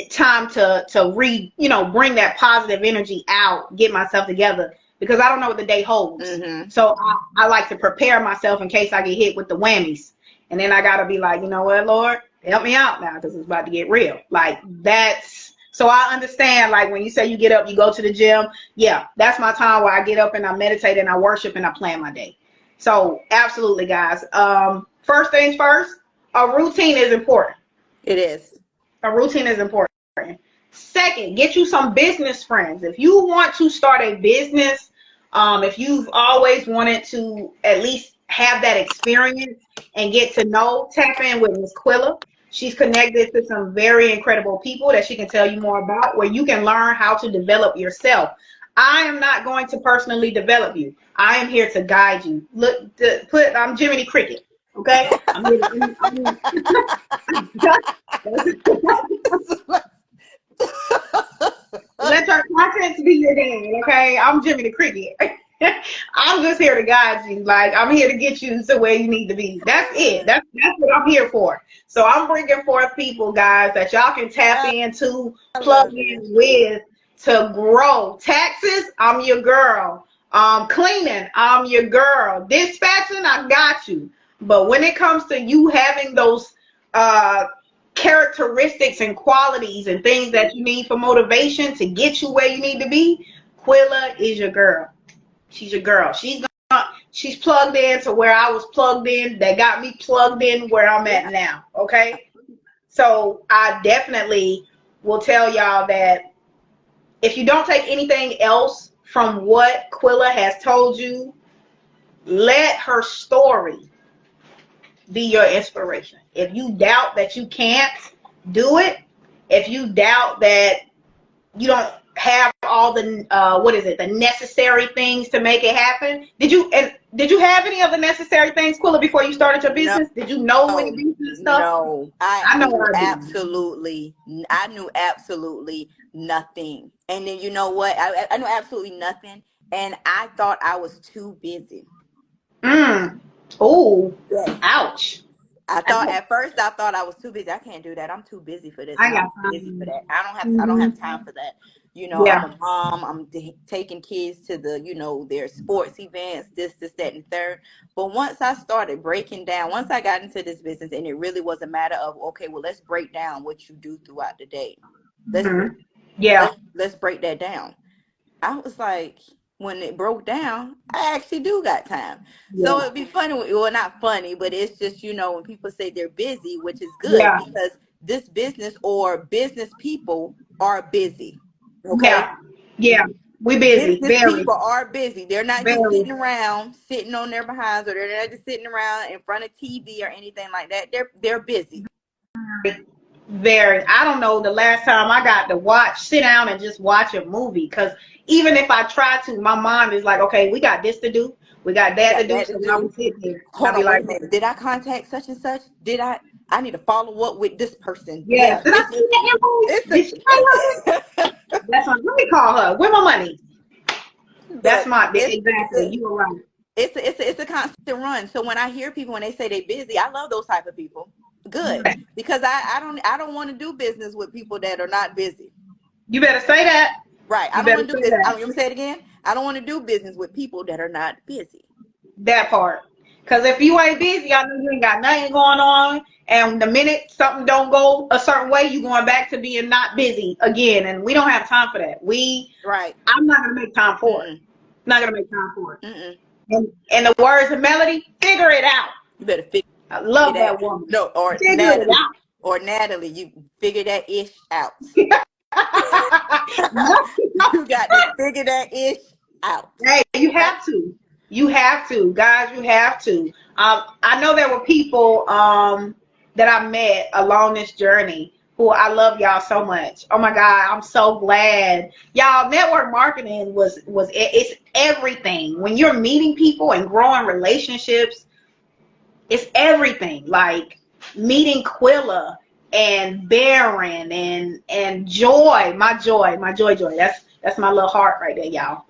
Speaker 1: time to bring that positive energy out, get myself together because I don't know what the day holds.
Speaker 2: Mm-hmm.
Speaker 1: So I like to prepare myself in case I get hit with the whammies. And then I gotta be like, you know what, Lord, help me out now because it's about to get real. Like that's so I understand. Like when you say you get up, you go to the gym. Yeah, that's my time where I get up and I meditate and I worship and I plan my day. So absolutely, guys. First things first, a routine is important.
Speaker 2: It is.
Speaker 1: A routine is important. Second, get you some business friends. If you want to start a business, if you've always wanted to at least have that experience and get to know, tap in with Miss Quilla. She's connected to some very incredible people that she can tell you more about where you can learn how to develop yourself. I am not going to personally develop you. I am here to guide you. I'm Jiminy Cricket. Okay? I'm here let your contents be your dad, okay? I'm Jimmy the Cricket. I'm just here to guide you. Like I'm here to get you to where you need to be. That's it. That's what I'm here for. So I'm bringing forth people, guys, that y'all can tap into,
Speaker 2: I
Speaker 1: plug
Speaker 2: love
Speaker 1: in
Speaker 2: it.
Speaker 1: with to grow. Taxes, I'm your girl. Cleaning, I'm your girl. Dispatching, I got you. But when it comes to you having those uh characteristics and qualities and things that you need for motivation to get you where you need to be, Quilla is your girl. She's your girl. She's plugged in to where I was plugged in. That got me plugged in where I'm
Speaker 2: Yeah.
Speaker 1: at now. Okay. So I definitely will tell y'all that if you don't take anything else from what Quilla has told you, let her story be your inspiration. If you doubt that you can't do it, if you doubt that you don't have all the what is it, the necessary things to make it happen? Did you have any of the necessary things, Quilla, before you started your
Speaker 2: No,
Speaker 1: business? Did you know any business stuff?
Speaker 2: no.
Speaker 1: I know I didn't.
Speaker 2: I knew absolutely nothing. And then you know what? I knew absolutely nothing. And I thought I was too busy.
Speaker 1: Mm. Oh,
Speaker 2: Yes.
Speaker 1: ouch. I got,
Speaker 2: At first I thought I was too busy. I can't do that. I'm too busy for this.
Speaker 1: I
Speaker 2: I'm
Speaker 1: got
Speaker 2: too busy for
Speaker 1: time.
Speaker 2: that. I don't
Speaker 1: Hmm.
Speaker 2: have time for that. You know, I'm
Speaker 1: Yeah.
Speaker 2: a mom. Taking kids to their sports events, this, that, and third. But once I started breaking down, once I got into this business, and it really was a matter of, okay, well, let's break down what you do throughout the day. Let's
Speaker 1: Hmm. Yeah.
Speaker 2: let's break that down. I was like, when it broke down, I actually do got time. So
Speaker 1: Yeah.
Speaker 2: it'd be funny. Well, not funny, but it's just, when people say they're busy, which is good
Speaker 1: Yeah.
Speaker 2: because this business or business people are busy. Okay.
Speaker 1: Yeah. Yeah. We busy.
Speaker 2: Business
Speaker 1: Very.
Speaker 2: people are busy. They're not just
Speaker 1: Very.
Speaker 2: sitting on their behinds, or they're not just sitting around in front of TV or anything like that. They're busy.
Speaker 1: Very. I don't know the last time I got to sit down and just watch a movie. Because even if I try to, my mind is like, okay, we got this to do. We got
Speaker 2: We
Speaker 1: that to
Speaker 2: got
Speaker 1: do.
Speaker 2: that to
Speaker 1: So when I
Speaker 2: do.
Speaker 1: was sitting here,
Speaker 2: Hold
Speaker 1: I'll be
Speaker 2: on, wait
Speaker 1: like,
Speaker 2: a minute. Did I contact such and such? I need to follow up with this person.
Speaker 1: yeah,
Speaker 2: Yeah,
Speaker 1: did I see that invoice?
Speaker 2: it's
Speaker 1: Did she pay her?
Speaker 2: a,
Speaker 1: That's my, let me call her. Where my money? That's
Speaker 2: but
Speaker 1: my,
Speaker 2: it's
Speaker 1: exactly.
Speaker 2: a
Speaker 1: You were right.
Speaker 2: it's a constant run. So when I hear people when they say they busy, I love those type of people. Good,
Speaker 1: Yeah.
Speaker 2: because I don't want to do business with people that are not busy.
Speaker 1: You better say that.
Speaker 2: Right. I
Speaker 1: You
Speaker 2: don't
Speaker 1: better
Speaker 2: want to do
Speaker 1: say
Speaker 2: business.
Speaker 1: that.
Speaker 2: I'm gonna say it again. I don't want to do business with people that are not busy.
Speaker 1: That part. Because if you ain't busy, I know you ain't got nothing going on. And the minute something don't go a certain way, you going back to being not busy again. And we don't have time for that.
Speaker 2: Right.
Speaker 1: I'm not gonna make time for it.
Speaker 2: Mm-mm.
Speaker 1: Not gonna make time for it.
Speaker 2: Mm-mm.
Speaker 1: And the words of Melody, figure it out.
Speaker 2: You better figure
Speaker 1: I love
Speaker 2: that.
Speaker 1: that woman.
Speaker 2: No,
Speaker 1: Figure it
Speaker 2: Natalie, you figure that ish out.
Speaker 1: out.
Speaker 2: You got to figure that ish out.
Speaker 1: Hey, you
Speaker 2: Okay.
Speaker 1: have to. You have to, guys. You have to. I know there were people that I met along this journey who I love y'all so much. Oh my God, I'm so glad. Y'all, network marketing it's everything. When you're meeting people and growing relationships, it's everything. Like meeting Quilla and Baron and Joy, my joy. That's my little heart right there, y'all.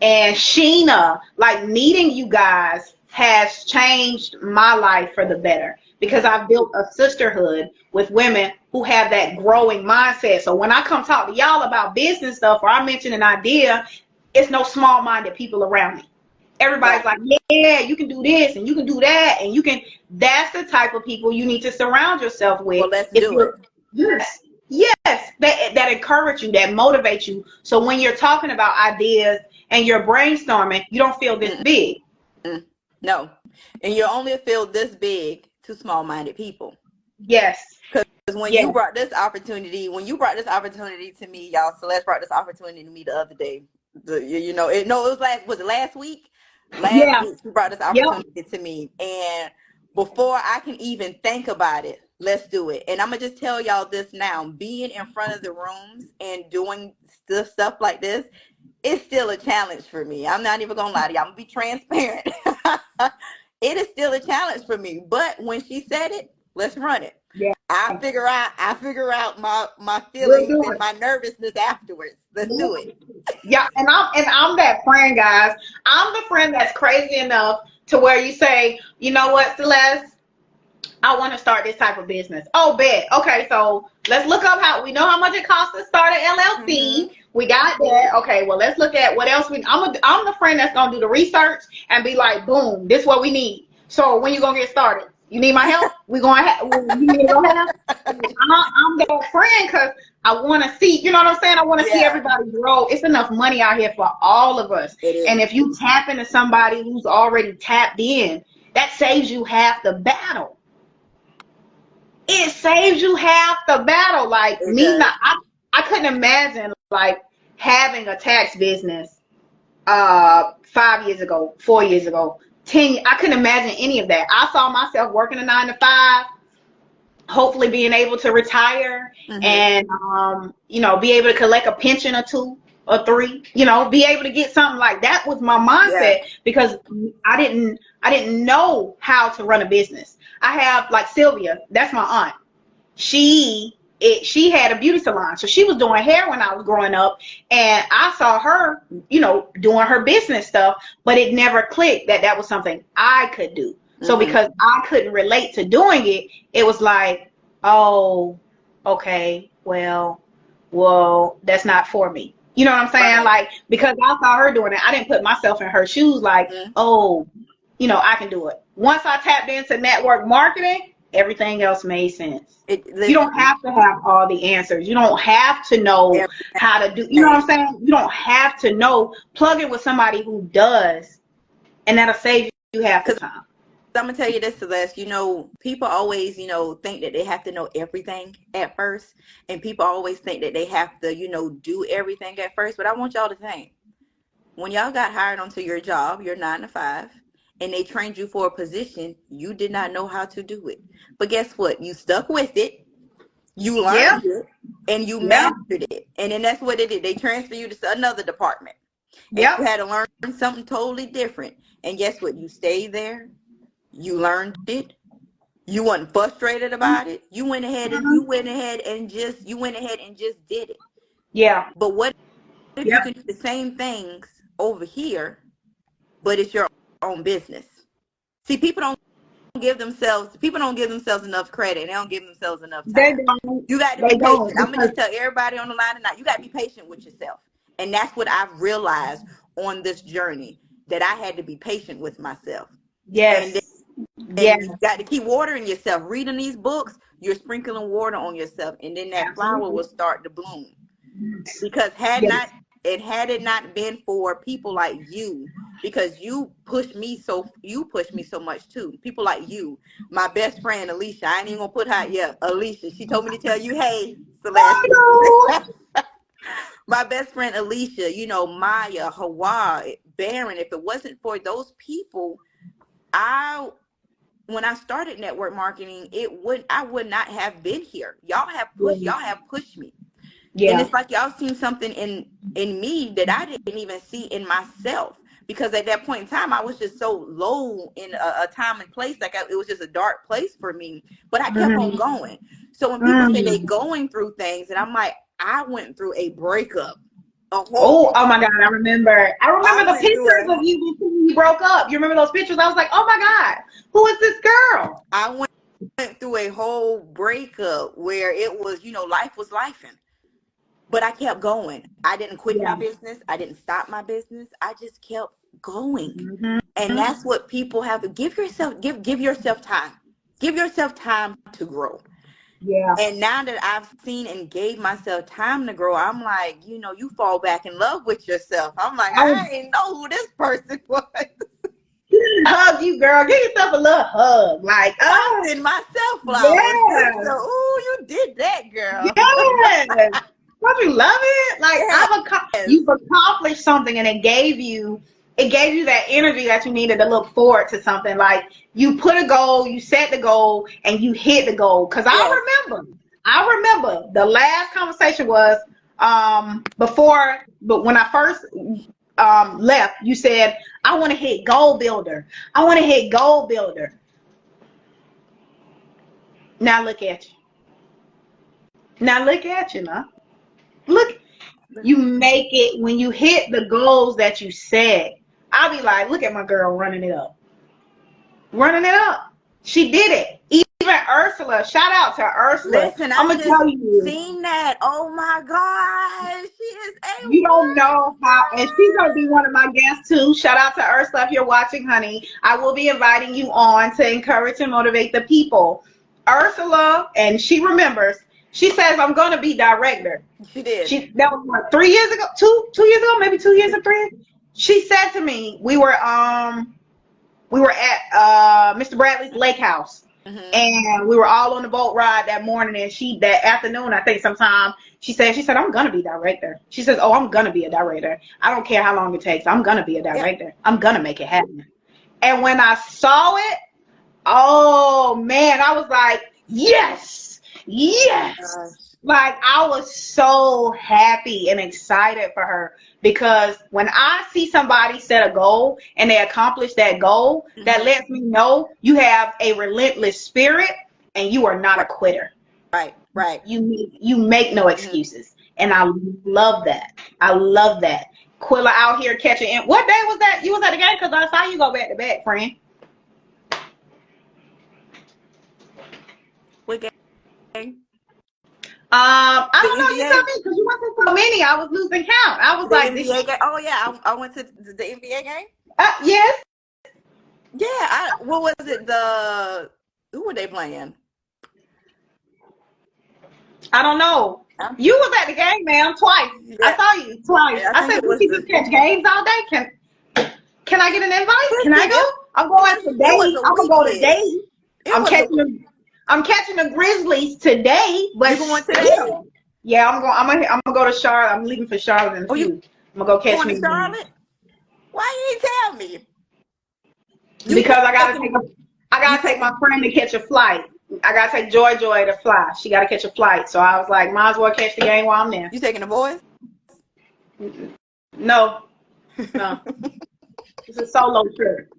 Speaker 1: And Sheena, like meeting you guys has changed my life for the better because I've built a sisterhood with women who have that growing mindset. So when I come talk to y'all about business stuff or I mention an idea, it's no small minded people around me. Everybody's
Speaker 2: Right.
Speaker 1: like, yeah, you can do this and you can do that and you can. That's the type of people you need to surround yourself with.
Speaker 2: Well, let's
Speaker 1: If
Speaker 2: do it.
Speaker 1: you're yes, yes, that encourage you, that motivate you. So when you're talking about ideas and you're brainstorming, you don't feel this big.
Speaker 2: Mm-mm. No, and you only feel this big to small-minded people.
Speaker 1: Yes,
Speaker 2: Because
Speaker 1: yes,
Speaker 2: when you brought this opportunity to me, y'all, Celeste brought this opportunity to me the other day. It was it last week? Last
Speaker 1: yeah,
Speaker 2: week, she brought this
Speaker 1: yep,
Speaker 2: opportunity to me. And before I can even think about it, let's do it. And I'm going to just tell y'all this now. Being in front of the rooms and doing stuff like this, it's still a challenge for me. I'm not even going to lie to y'all. I'm going to be transparent. It is still a challenge for me. But when she said it, let's run it.
Speaker 1: yeah.
Speaker 2: I figure out my
Speaker 1: We'll
Speaker 2: feelings
Speaker 1: do
Speaker 2: and
Speaker 1: it.
Speaker 2: my nervousness afterwards. Let's do it.
Speaker 1: Yeah, and I'm that friend, guys. I'm the friend that's crazy enough to where you say, you know what, Celeste, I want to start this type of business. Oh, bet. Okay, so let's look up how we know how much it costs to start an LLC.
Speaker 2: Mm-hmm.
Speaker 1: We got that. Okay, well let's look at what else I'm the friend that's gonna do the research and be like, boom, this is what we need. So when you gonna get started? You need my help? You need me to go ahead? I'm that friend because I want to see. You know what I'm saying? I want to see
Speaker 2: Yeah,
Speaker 1: everybody grow. It's enough money out here for all of us.
Speaker 2: it
Speaker 1: And
Speaker 2: is.
Speaker 1: if you tap into somebody who's already tapped in, that saves you half the battle. It saves you half the battle. Like
Speaker 2: It
Speaker 1: me, not
Speaker 2: does.
Speaker 1: I couldn't imagine like having a tax business 5 years ago, 4 years ago, 10. I couldn't imagine any of that. I saw myself working a 9 to 5, hopefully being able to retire
Speaker 2: Mm-hmm.
Speaker 1: and be able to collect a pension or two. or 3, be able to get something. Like that was my
Speaker 2: Yeah.
Speaker 1: mindset, because I didn't know how to run a business. I have, like, Sylvia, that's my aunt. She had a beauty salon, so she was doing hair when I was growing up, and I saw her, doing her business stuff, but it never clicked that that was something I could do. So
Speaker 2: Mm-hmm.
Speaker 1: because I couldn't relate to doing it, it was like, oh, okay, well, that's not for me. You know what I'm saying?
Speaker 2: Right.
Speaker 1: Like, because I saw her doing it, I didn't put myself in her shoes. Like,
Speaker 2: Mm-hmm.
Speaker 1: oh, I can do it. Once I tapped into network marketing, everything else made sense. You don't
Speaker 2: Listen,
Speaker 1: have to have all the answers. You don't have to know how to do, you know what I'm
Speaker 2: everything.
Speaker 1: saying? You don't have to know. Plug in with somebody who does, and that'll save you half the
Speaker 2: Because
Speaker 1: time.
Speaker 2: I'm gonna tell you this, Celeste. People always, think that they have to know everything at first, and people always think that they have to, do everything at first. But I want y'all to think, when y'all got hired onto your job, your 9 to 5, and they trained you for a position, you did not know how to do it. But guess what? You stuck with it, you
Speaker 1: Yeah,
Speaker 2: learned it, and you
Speaker 1: yeah,
Speaker 2: mastered it. And then that's what it did. They transfer you to another department, and you
Speaker 1: yep.
Speaker 2: had to learn something totally different. And guess what? You stayed there, you learned it, you weren't frustrated about it.
Speaker 1: Mhm.
Speaker 2: You went ahead and just did it.
Speaker 1: Yeah,
Speaker 2: But what if you
Speaker 1: yep.
Speaker 2: can do the same things over here, but it's your own business? See, people don't give themselves enough credit, and they don't give themselves enough
Speaker 1: They
Speaker 2: time.
Speaker 1: don't.
Speaker 2: You got to
Speaker 1: They
Speaker 2: be
Speaker 1: don't
Speaker 2: patient. I'm gonna
Speaker 1: because
Speaker 2: just tell everybody on the line tonight, you got to be patient with yourself. And that's what I've realized on this journey, that I had to be patient with myself. And
Speaker 1: yes,
Speaker 2: and you
Speaker 1: yes,
Speaker 2: got to keep watering yourself. Reading these books, you're sprinkling water on yourself, and then that flower will
Speaker 1: absolutely.
Speaker 2: start to bloom. Because
Speaker 1: Yes.
Speaker 2: had it not been for people like you, because you pushed me so much too. People like you, my best friend Alicia, I ain't even gonna put her out. Yeah, Alicia, she told me to tell you, hey, Celeste.
Speaker 1: Oh
Speaker 2: My best friend Alicia, Maya, Hawa, Baron, if it wasn't for those people, I when I started network marketing, I would not have been here.
Speaker 1: no.
Speaker 2: Y'all have pushed me. And
Speaker 1: Yeah.
Speaker 2: it's like y'all seen something in me that I didn't even see in myself, because at that point in time I was just so low in a time and place, like it was just a dark place for me, but I kept on
Speaker 1: Mm-hmm.
Speaker 2: going. So when people say they
Speaker 1: Mm.
Speaker 2: going through things, and I'm like, I went through a breakup, a whole
Speaker 1: Oh my God, I remember. I
Speaker 2: I
Speaker 1: remember the
Speaker 2: went through
Speaker 1: pictures
Speaker 2: a
Speaker 1: of you before you broke up. You remember those pictures? I was like, oh my God, who is this girl?
Speaker 2: I went through a whole breakup where it was, life was lifing. But I kept going. I didn't quit my
Speaker 1: Yeah.
Speaker 2: business. I didn't stop my business. I just kept going.
Speaker 1: Mm-hmm.
Speaker 2: And that's what people have to give yourself time. Give yourself time to grow.
Speaker 1: Yeah.
Speaker 2: And now that I've seen and gave myself time to grow, I'm like, you fall back in love with yourself. I'm like,
Speaker 1: I would
Speaker 2: I didn't know who this person was.
Speaker 1: hug you, girl. Give yourself a little hug. Like,
Speaker 2: I send myself flowers just
Speaker 1: yes,
Speaker 2: so, ooh, you did that, girl.
Speaker 1: yes. Don't you love it? Like,
Speaker 2: Yes.
Speaker 1: you've accomplished something, and it gave you that energy that you needed to look forward to something. Like, you put a goal, you set the goal, and you hit the goal. Cause
Speaker 2: Yes.
Speaker 1: I remember the last conversation was but when I first left, you said, I want to hit goal builder. I want to hit goal builder. Now look at you. Now look at you now. Look, you make it when you hit the goals that you set. I'll be like, look at my girl running it up. Running it up. She did it. Even Ursula, shout out to Ursula.
Speaker 2: Listen,
Speaker 1: I'm
Speaker 2: I
Speaker 1: gonna
Speaker 2: just
Speaker 1: tell you,
Speaker 2: seen that. Oh my gosh, she is a
Speaker 1: you don't know how, and she's gonna be one
Speaker 2: wordsmith.
Speaker 1: of my guests too. Shout out to Ursula if you're watching, honey. I will be inviting you on to encourage and motivate the people. Ursula, and she remembers. She says, I'm gonna be director.
Speaker 2: She did.
Speaker 1: That was what, 3 years ago, two years ago, maybe 2 years or 3 years. She said to me, we were at Mr. Bradley's lake house,
Speaker 2: Hmm.
Speaker 1: and we were all on the boat ride that morning, and that afternoon, I think sometime, she said, I'm gonna be director. She says, oh, I'm gonna be a director. I don't care how long it takes. I'm gonna be a
Speaker 2: Yep.
Speaker 1: director. I'm gonna make it happen. And when I saw it, oh man, I was like, yes,
Speaker 2: Oh my
Speaker 1: yes.
Speaker 2: gosh.
Speaker 1: Like, I was so happy and excited for her because when I see somebody set a goal and they accomplish that goal, that
Speaker 2: Mm-hmm.
Speaker 1: lets me know you have a relentless spirit and you are not a
Speaker 2: Right,
Speaker 1: quitter.
Speaker 2: right, right.
Speaker 1: You make no
Speaker 2: Mm-hmm.
Speaker 1: excuses, and I love that. I love that. Quilla out here catching. What day was that? You was at the game because I saw you go back to back, friend.
Speaker 2: What game?
Speaker 1: I
Speaker 2: The
Speaker 1: don't know. You tell
Speaker 2: NBA?
Speaker 1: me because you went to so many. I was losing count. I was
Speaker 2: The
Speaker 1: like, did
Speaker 2: NBA
Speaker 1: she?
Speaker 2: game? Oh yeah, I went to the NBA game.
Speaker 1: Yes.
Speaker 2: Yeah, what was it? Who were they playing?
Speaker 1: I don't know.
Speaker 2: Uh,
Speaker 1: You was at the game, ma'am, twice. I
Speaker 2: Yeah,
Speaker 1: saw you twice.
Speaker 2: I
Speaker 1: I
Speaker 2: think
Speaker 1: said,
Speaker 2: it
Speaker 1: do
Speaker 2: was
Speaker 1: she
Speaker 2: the.
Speaker 1: just catch games all day? Can I get an invite? Can I
Speaker 2: Listen,
Speaker 1: go? I'm going
Speaker 2: it was
Speaker 1: today.
Speaker 2: a
Speaker 1: I'm gonna go
Speaker 2: weekend.
Speaker 1: today.
Speaker 2: It
Speaker 1: I'm
Speaker 2: was a.
Speaker 1: catching the I'm catching the Grizzlies today, but
Speaker 2: You going today?
Speaker 1: still. Yeah, I'm gonna go to Charlotte. I'm leaving for Charlotte in a
Speaker 2: Oh, you
Speaker 1: few. I'm gonna go catch
Speaker 2: going to
Speaker 1: me one.
Speaker 2: Charlotte? Why you ain't tell me? You
Speaker 1: Because
Speaker 2: taking
Speaker 1: I
Speaker 2: you
Speaker 1: gotta take my
Speaker 2: taking
Speaker 1: friend to catch a flight. I gotta take Joy to fly. She gotta catch a flight. So I was like, might as well catch the game while I'm there.
Speaker 2: you taking the boys?
Speaker 1: No, no. It's a solo trip.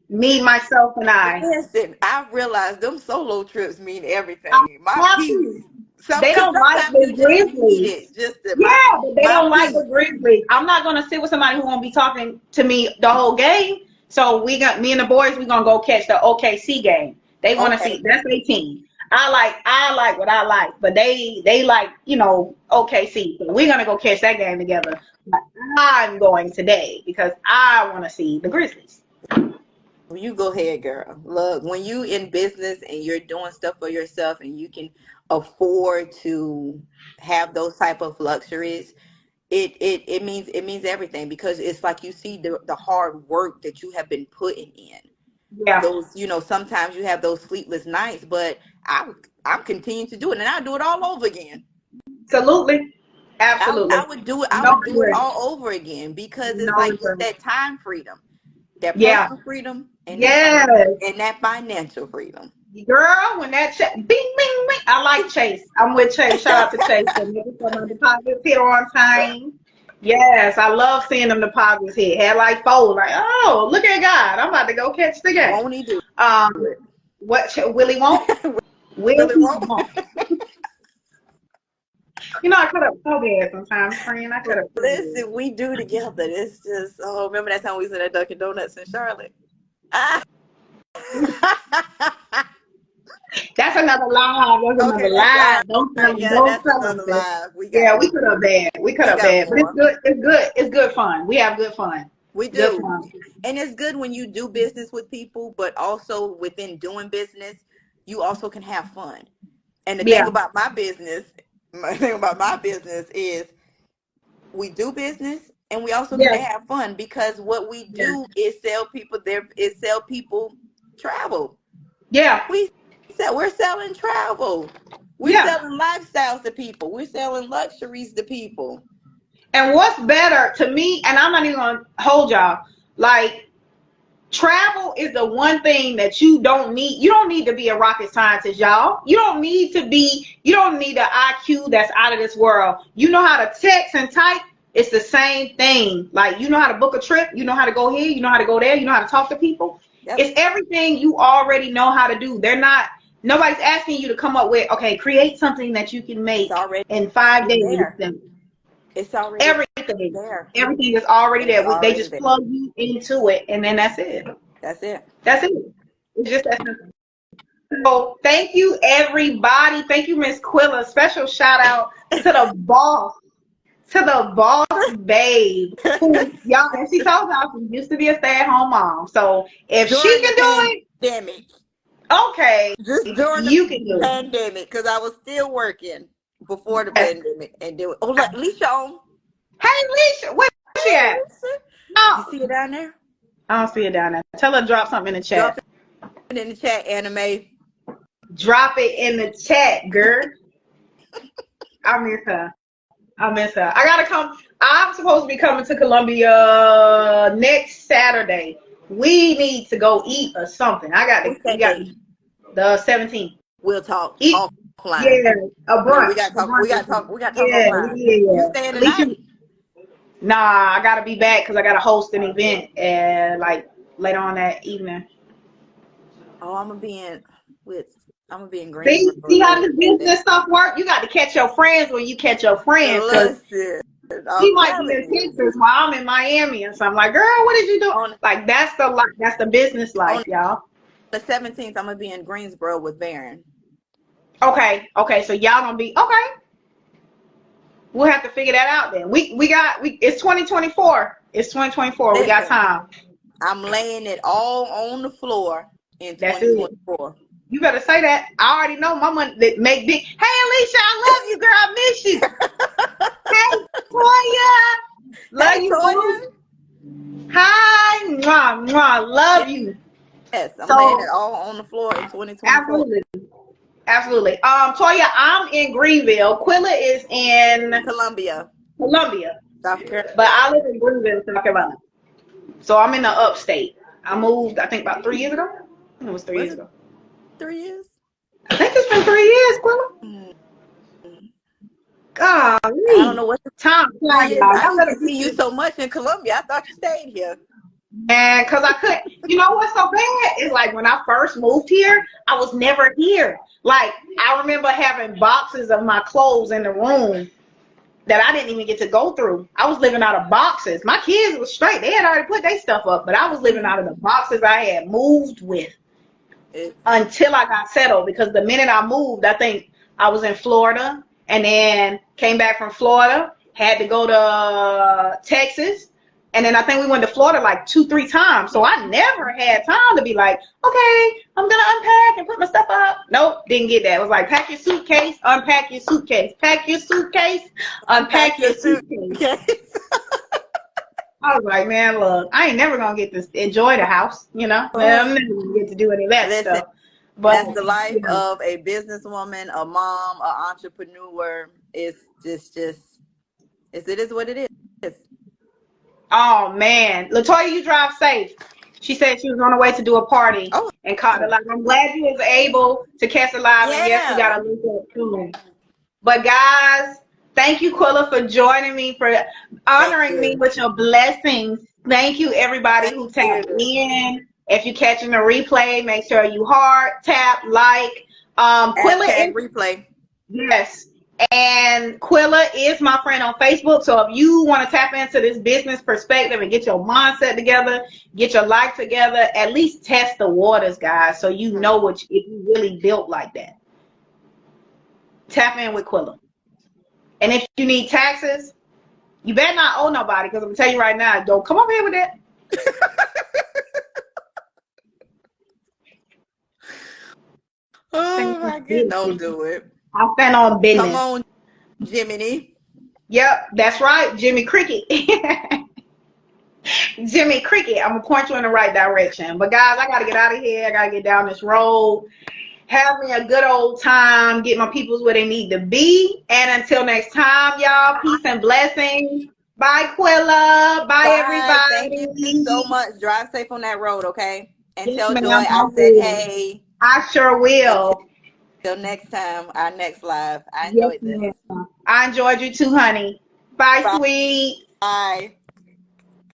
Speaker 1: Me, myself, and I.
Speaker 2: Listen, I realized them solo trips mean
Speaker 1: I
Speaker 2: everything. My
Speaker 1: have
Speaker 2: peace.
Speaker 1: to.
Speaker 2: Some
Speaker 1: They
Speaker 2: because
Speaker 1: don't like
Speaker 2: sometimes
Speaker 1: the
Speaker 2: you just need
Speaker 1: Grizzlies.
Speaker 2: it. Just to,
Speaker 1: Yeah, but they
Speaker 2: my
Speaker 1: don't like
Speaker 2: peace.
Speaker 1: the Grizzlies. I'm not gonna sit with somebody who won't be talking to me the whole game. So me and the boys, we gonna go catch the OKC game. They want to
Speaker 2: Okay.
Speaker 1: see that's their team. I like what I like, but they like OKC. So we're gonna go catch that game together. But I'm going today because I want to see the Grizzlies.
Speaker 2: You go ahead, girl. Look, when you in business and you're doing stuff for yourself and you can afford to have those type of luxuries, it means everything because it's like you see the hard work that you have been putting in.
Speaker 1: Yeah,
Speaker 2: Those, sometimes you have those sleepless nights, but I'm continuing to do it and I'll do it all over again.
Speaker 1: absolutely,
Speaker 2: I
Speaker 1: absolutely.
Speaker 2: would do it. I
Speaker 1: No
Speaker 2: would do it
Speaker 1: regret.
Speaker 2: all over again because it's
Speaker 1: No
Speaker 2: like it's
Speaker 1: regret.
Speaker 2: that time freedom, that
Speaker 1: Yeah.
Speaker 2: personal freedom, and
Speaker 1: Yes.
Speaker 2: that financial freedom.
Speaker 1: Girl, when that check, bing, bing, bing. I like Chase. I'm with Chase. Shout out to Chase for making sure my deposits hit on time. Yes, I love seeing them deposits hit. Had like four, like, oh, look at God. I'm about to go catch the game.
Speaker 2: Won't he do
Speaker 1: Um,
Speaker 2: it?
Speaker 1: Willie won't? Will
Speaker 2: Really
Speaker 1: he
Speaker 2: won't.
Speaker 1: won't? I cut up so bad sometimes, friend. I cut up so bad.
Speaker 2: Listen, we do together. It's just remember that time we was at Dunkin' Donuts in Charlotte? Ah.
Speaker 1: That's another live. That's
Speaker 2: Okay,
Speaker 1: another
Speaker 2: that's
Speaker 1: live. Don't tell them.
Speaker 2: yeah,
Speaker 1: Don't
Speaker 2: that's
Speaker 1: tell them
Speaker 2: another
Speaker 1: this.
Speaker 2: live. We got
Speaker 1: Yeah, we could have bad. We could
Speaker 2: we
Speaker 1: have
Speaker 2: got
Speaker 1: bad, but it's
Speaker 2: more.
Speaker 1: good. It's good. It's good fun. We have good fun.
Speaker 2: We
Speaker 1: Good
Speaker 2: do.
Speaker 1: fun.
Speaker 2: And it's good when you do business with people, but also within doing business, you also can have fun. And the thing
Speaker 1: Yeah,
Speaker 2: about my business is we do business and we also get to
Speaker 1: yes,
Speaker 2: have fun because what we
Speaker 1: yes,
Speaker 2: do is sell people travel.
Speaker 1: yeah,
Speaker 2: We're selling travel. We're
Speaker 1: yeah.
Speaker 2: selling lifestyles to people. We're selling luxuries to people.
Speaker 1: And what's better to me, and I'm not even gonna hold y'all, like travel is the one thing that you don't need. You don't need to be a rocket scientist, y'all. You don't need an IQ that's out of this world. You know how to text and type. It's the same thing. Like, you know how to book a trip, you know how to go here, you know how to go there, you know how to talk to people.
Speaker 2: Yep.
Speaker 1: It's everything you already know how to do. Nobody's asking you to come up with, okay, create something that you can
Speaker 2: It's
Speaker 1: make
Speaker 2: already
Speaker 1: in 5 days.
Speaker 2: there. It's already
Speaker 1: Everything.
Speaker 2: there.
Speaker 1: Everything is already
Speaker 2: It's
Speaker 1: there. They
Speaker 2: already
Speaker 1: just
Speaker 2: there.
Speaker 1: plug you into it, and then that's it.
Speaker 2: That's it.
Speaker 1: That's it. It's just that simple. So thank you, everybody. Thank you, Miss Quilla. Special shout out to the boss babe, who y'all. And she told y'all she used to be a stay-at-home mom. So if she
Speaker 2: During the
Speaker 1: can do
Speaker 2: pandemic,
Speaker 1: it, okay,
Speaker 2: just during the
Speaker 1: you can do it.
Speaker 2: pandemic, because I was still working before the
Speaker 1: Yes.
Speaker 2: pandemic, and then look, Leisha on.
Speaker 1: Hey, Leisha, where's she
Speaker 2: Hey,
Speaker 1: at?
Speaker 2: Lisa, you
Speaker 1: Oh,
Speaker 2: see it down there?
Speaker 1: I don't see it down there. Tell her to drop something in the
Speaker 2: Drop
Speaker 1: chat.
Speaker 2: it in the chat, anime.
Speaker 1: Drop it in the chat, girl. I miss her. I miss her. I gotta come. I'm supposed to be coming to Columbia next Saturday. We need to go eat or something.
Speaker 2: What's
Speaker 1: We
Speaker 2: that
Speaker 1: got
Speaker 2: date?
Speaker 1: the 17th.
Speaker 2: We'll talk
Speaker 1: Eat.
Speaker 2: off line.
Speaker 1: Yeah, a
Speaker 2: Yeah, we
Speaker 1: brunch.
Speaker 2: gotta
Speaker 1: A
Speaker 2: talk. We
Speaker 1: brunch.
Speaker 2: gotta talk. We gotta talk
Speaker 1: Yeah,
Speaker 2: offline. You
Speaker 1: yeah.
Speaker 2: staying
Speaker 1: At least
Speaker 2: tonight?
Speaker 1: you. Nah, I gotta be back because I gotta host an event and like later on that evening.
Speaker 2: Oh, with. I'm gonna be in
Speaker 1: See,
Speaker 2: Greensboro
Speaker 1: see how
Speaker 2: with
Speaker 1: this business stuff work? You got to catch your friends when you catch your friends because
Speaker 2: listen.
Speaker 1: she
Speaker 2: I'm
Speaker 1: might be
Speaker 2: telling
Speaker 1: in
Speaker 2: you.
Speaker 1: Texas while I'm in Miami and so I'm like, girl, what did you do?
Speaker 2: On
Speaker 1: Like that's the life, that's the business
Speaker 2: on
Speaker 1: life, y'all.
Speaker 2: the 17th, I'm gonna be in Greensboro with Baron.
Speaker 1: Okay, okay, so y'all gonna be okay. We'll have to figure that out then. We it's 2024. It's 2024. We got
Speaker 2: Listen,
Speaker 1: time.
Speaker 2: I'm laying it all on the floor in
Speaker 1: That's it.
Speaker 2: 2024.
Speaker 1: You better say that. I already know my money that make big. Hey Alicia, I love you, girl. I miss you. Hey Toya, love
Speaker 2: Hey,
Speaker 1: you,
Speaker 2: Toya.
Speaker 1: boo. Hi, mwah, mwah, love you.
Speaker 2: Yes, I'm laying it
Speaker 1: So
Speaker 2: all on the floor in 2024.
Speaker 1: absolutely, absolutely. Toya, I'm in Greenville. Quilla is in
Speaker 2: Columbia,
Speaker 1: Columbia,
Speaker 2: South Carolina.
Speaker 1: but I live in Greenville, South Carolina. So I'm in the upstate. I moved, I think, about 3 years ago. I think it was 3 years
Speaker 2: Was it
Speaker 1: ago.
Speaker 2: 3 years?
Speaker 1: I think it's been 3 years, Quilla.
Speaker 2: Mm, I don't
Speaker 1: Golly.
Speaker 2: know what the
Speaker 1: Time fly,
Speaker 2: 3 years.
Speaker 1: y'all.
Speaker 2: I
Speaker 1: Y'all
Speaker 2: used
Speaker 1: better
Speaker 2: to
Speaker 1: get
Speaker 2: see you
Speaker 1: this.
Speaker 2: so much in Columbia. I thought you stayed here.
Speaker 1: And because I couldn't, you know what's so bad? It's like when I first moved here, I was never here. Like, I remember having boxes of my clothes in the room that I didn't even get to go through. I was living out of boxes. My kids were straight. They had already put their stuff up, but I was living out of the boxes I had moved with
Speaker 2: It's
Speaker 1: until I got settled because the minute I moved, I think I was in Florida and then came back from Florida, had to go to Texas. And then I think we went to Florida like 2, 3 times. So I never had time to be like, okay, I'm going to unpack and put my stuff up. Nope, didn't get that. It was like, pack your suitcase, unpack your suitcase, pack your suitcase,
Speaker 2: unpack
Speaker 1: unpack
Speaker 2: your
Speaker 1: your suitcase.
Speaker 2: suitcase.
Speaker 1: I was like, man, look, I ain't never going to get to enjoy the house, you know? Well, I'm never going to get to do any of that
Speaker 2: Listen,
Speaker 1: stuff. But,
Speaker 2: that's the life
Speaker 1: you know.
Speaker 2: of a businesswoman, a mom, an entrepreneur. It's it is what it is.
Speaker 1: Oh man, Latoya, you drive safe. She said she was on her way to do a party
Speaker 2: Oh,
Speaker 1: and caught the live. I'm glad you was able to catch the live, and yes, we
Speaker 2: yeah.
Speaker 1: gotta link up soon. But guys, thank you, Quilla, for joining me, for
Speaker 2: Thank
Speaker 1: honoring me
Speaker 2: you.
Speaker 1: with your blessings. Thank you, everybody
Speaker 2: Thank
Speaker 1: who
Speaker 2: you.
Speaker 1: tapped in. If you're catching the replay, make sure you heart tap like. Quilla
Speaker 2: Hashtag
Speaker 1: is
Speaker 2: replay.
Speaker 1: Yes. And Quilla is my friend on Facebook. So if you want to tap into this business perspective and get your mindset together, get your life together, at least test the waters, guys, so you know what if you really built like that. Tap in with Quilla. And if you need taxes, you better not owe nobody because I'm gonna tell you right now, don't come over here with that.
Speaker 2: Oh my goodness, don't do it.
Speaker 1: I'll stand on
Speaker 2: Come
Speaker 1: business.
Speaker 2: on, Jiminy.
Speaker 1: Yep, that's right, Jimmy Cricket. Jimmy Cricket, I'm gonna point you in the right direction. But guys, I gotta get out of here. I gotta get down this road. Have me a good old time. Get my peoples where they need to be. And until next time, y'all, peace and blessings. Bye, Quilla. Bye,
Speaker 2: Bye. Thank you so
Speaker 1: everybody.
Speaker 2: much. Drive safe on that road, okay? And
Speaker 1: Yes,
Speaker 2: tell
Speaker 1: ma'am.
Speaker 2: Joy
Speaker 1: I
Speaker 2: I said
Speaker 1: will.
Speaker 2: hey.
Speaker 1: I sure will.
Speaker 2: Until next time, our next live. I
Speaker 1: Yes,
Speaker 2: enjoyed this.
Speaker 1: ma'am. I enjoyed you too, honey. Bye, sweet.
Speaker 2: Bye.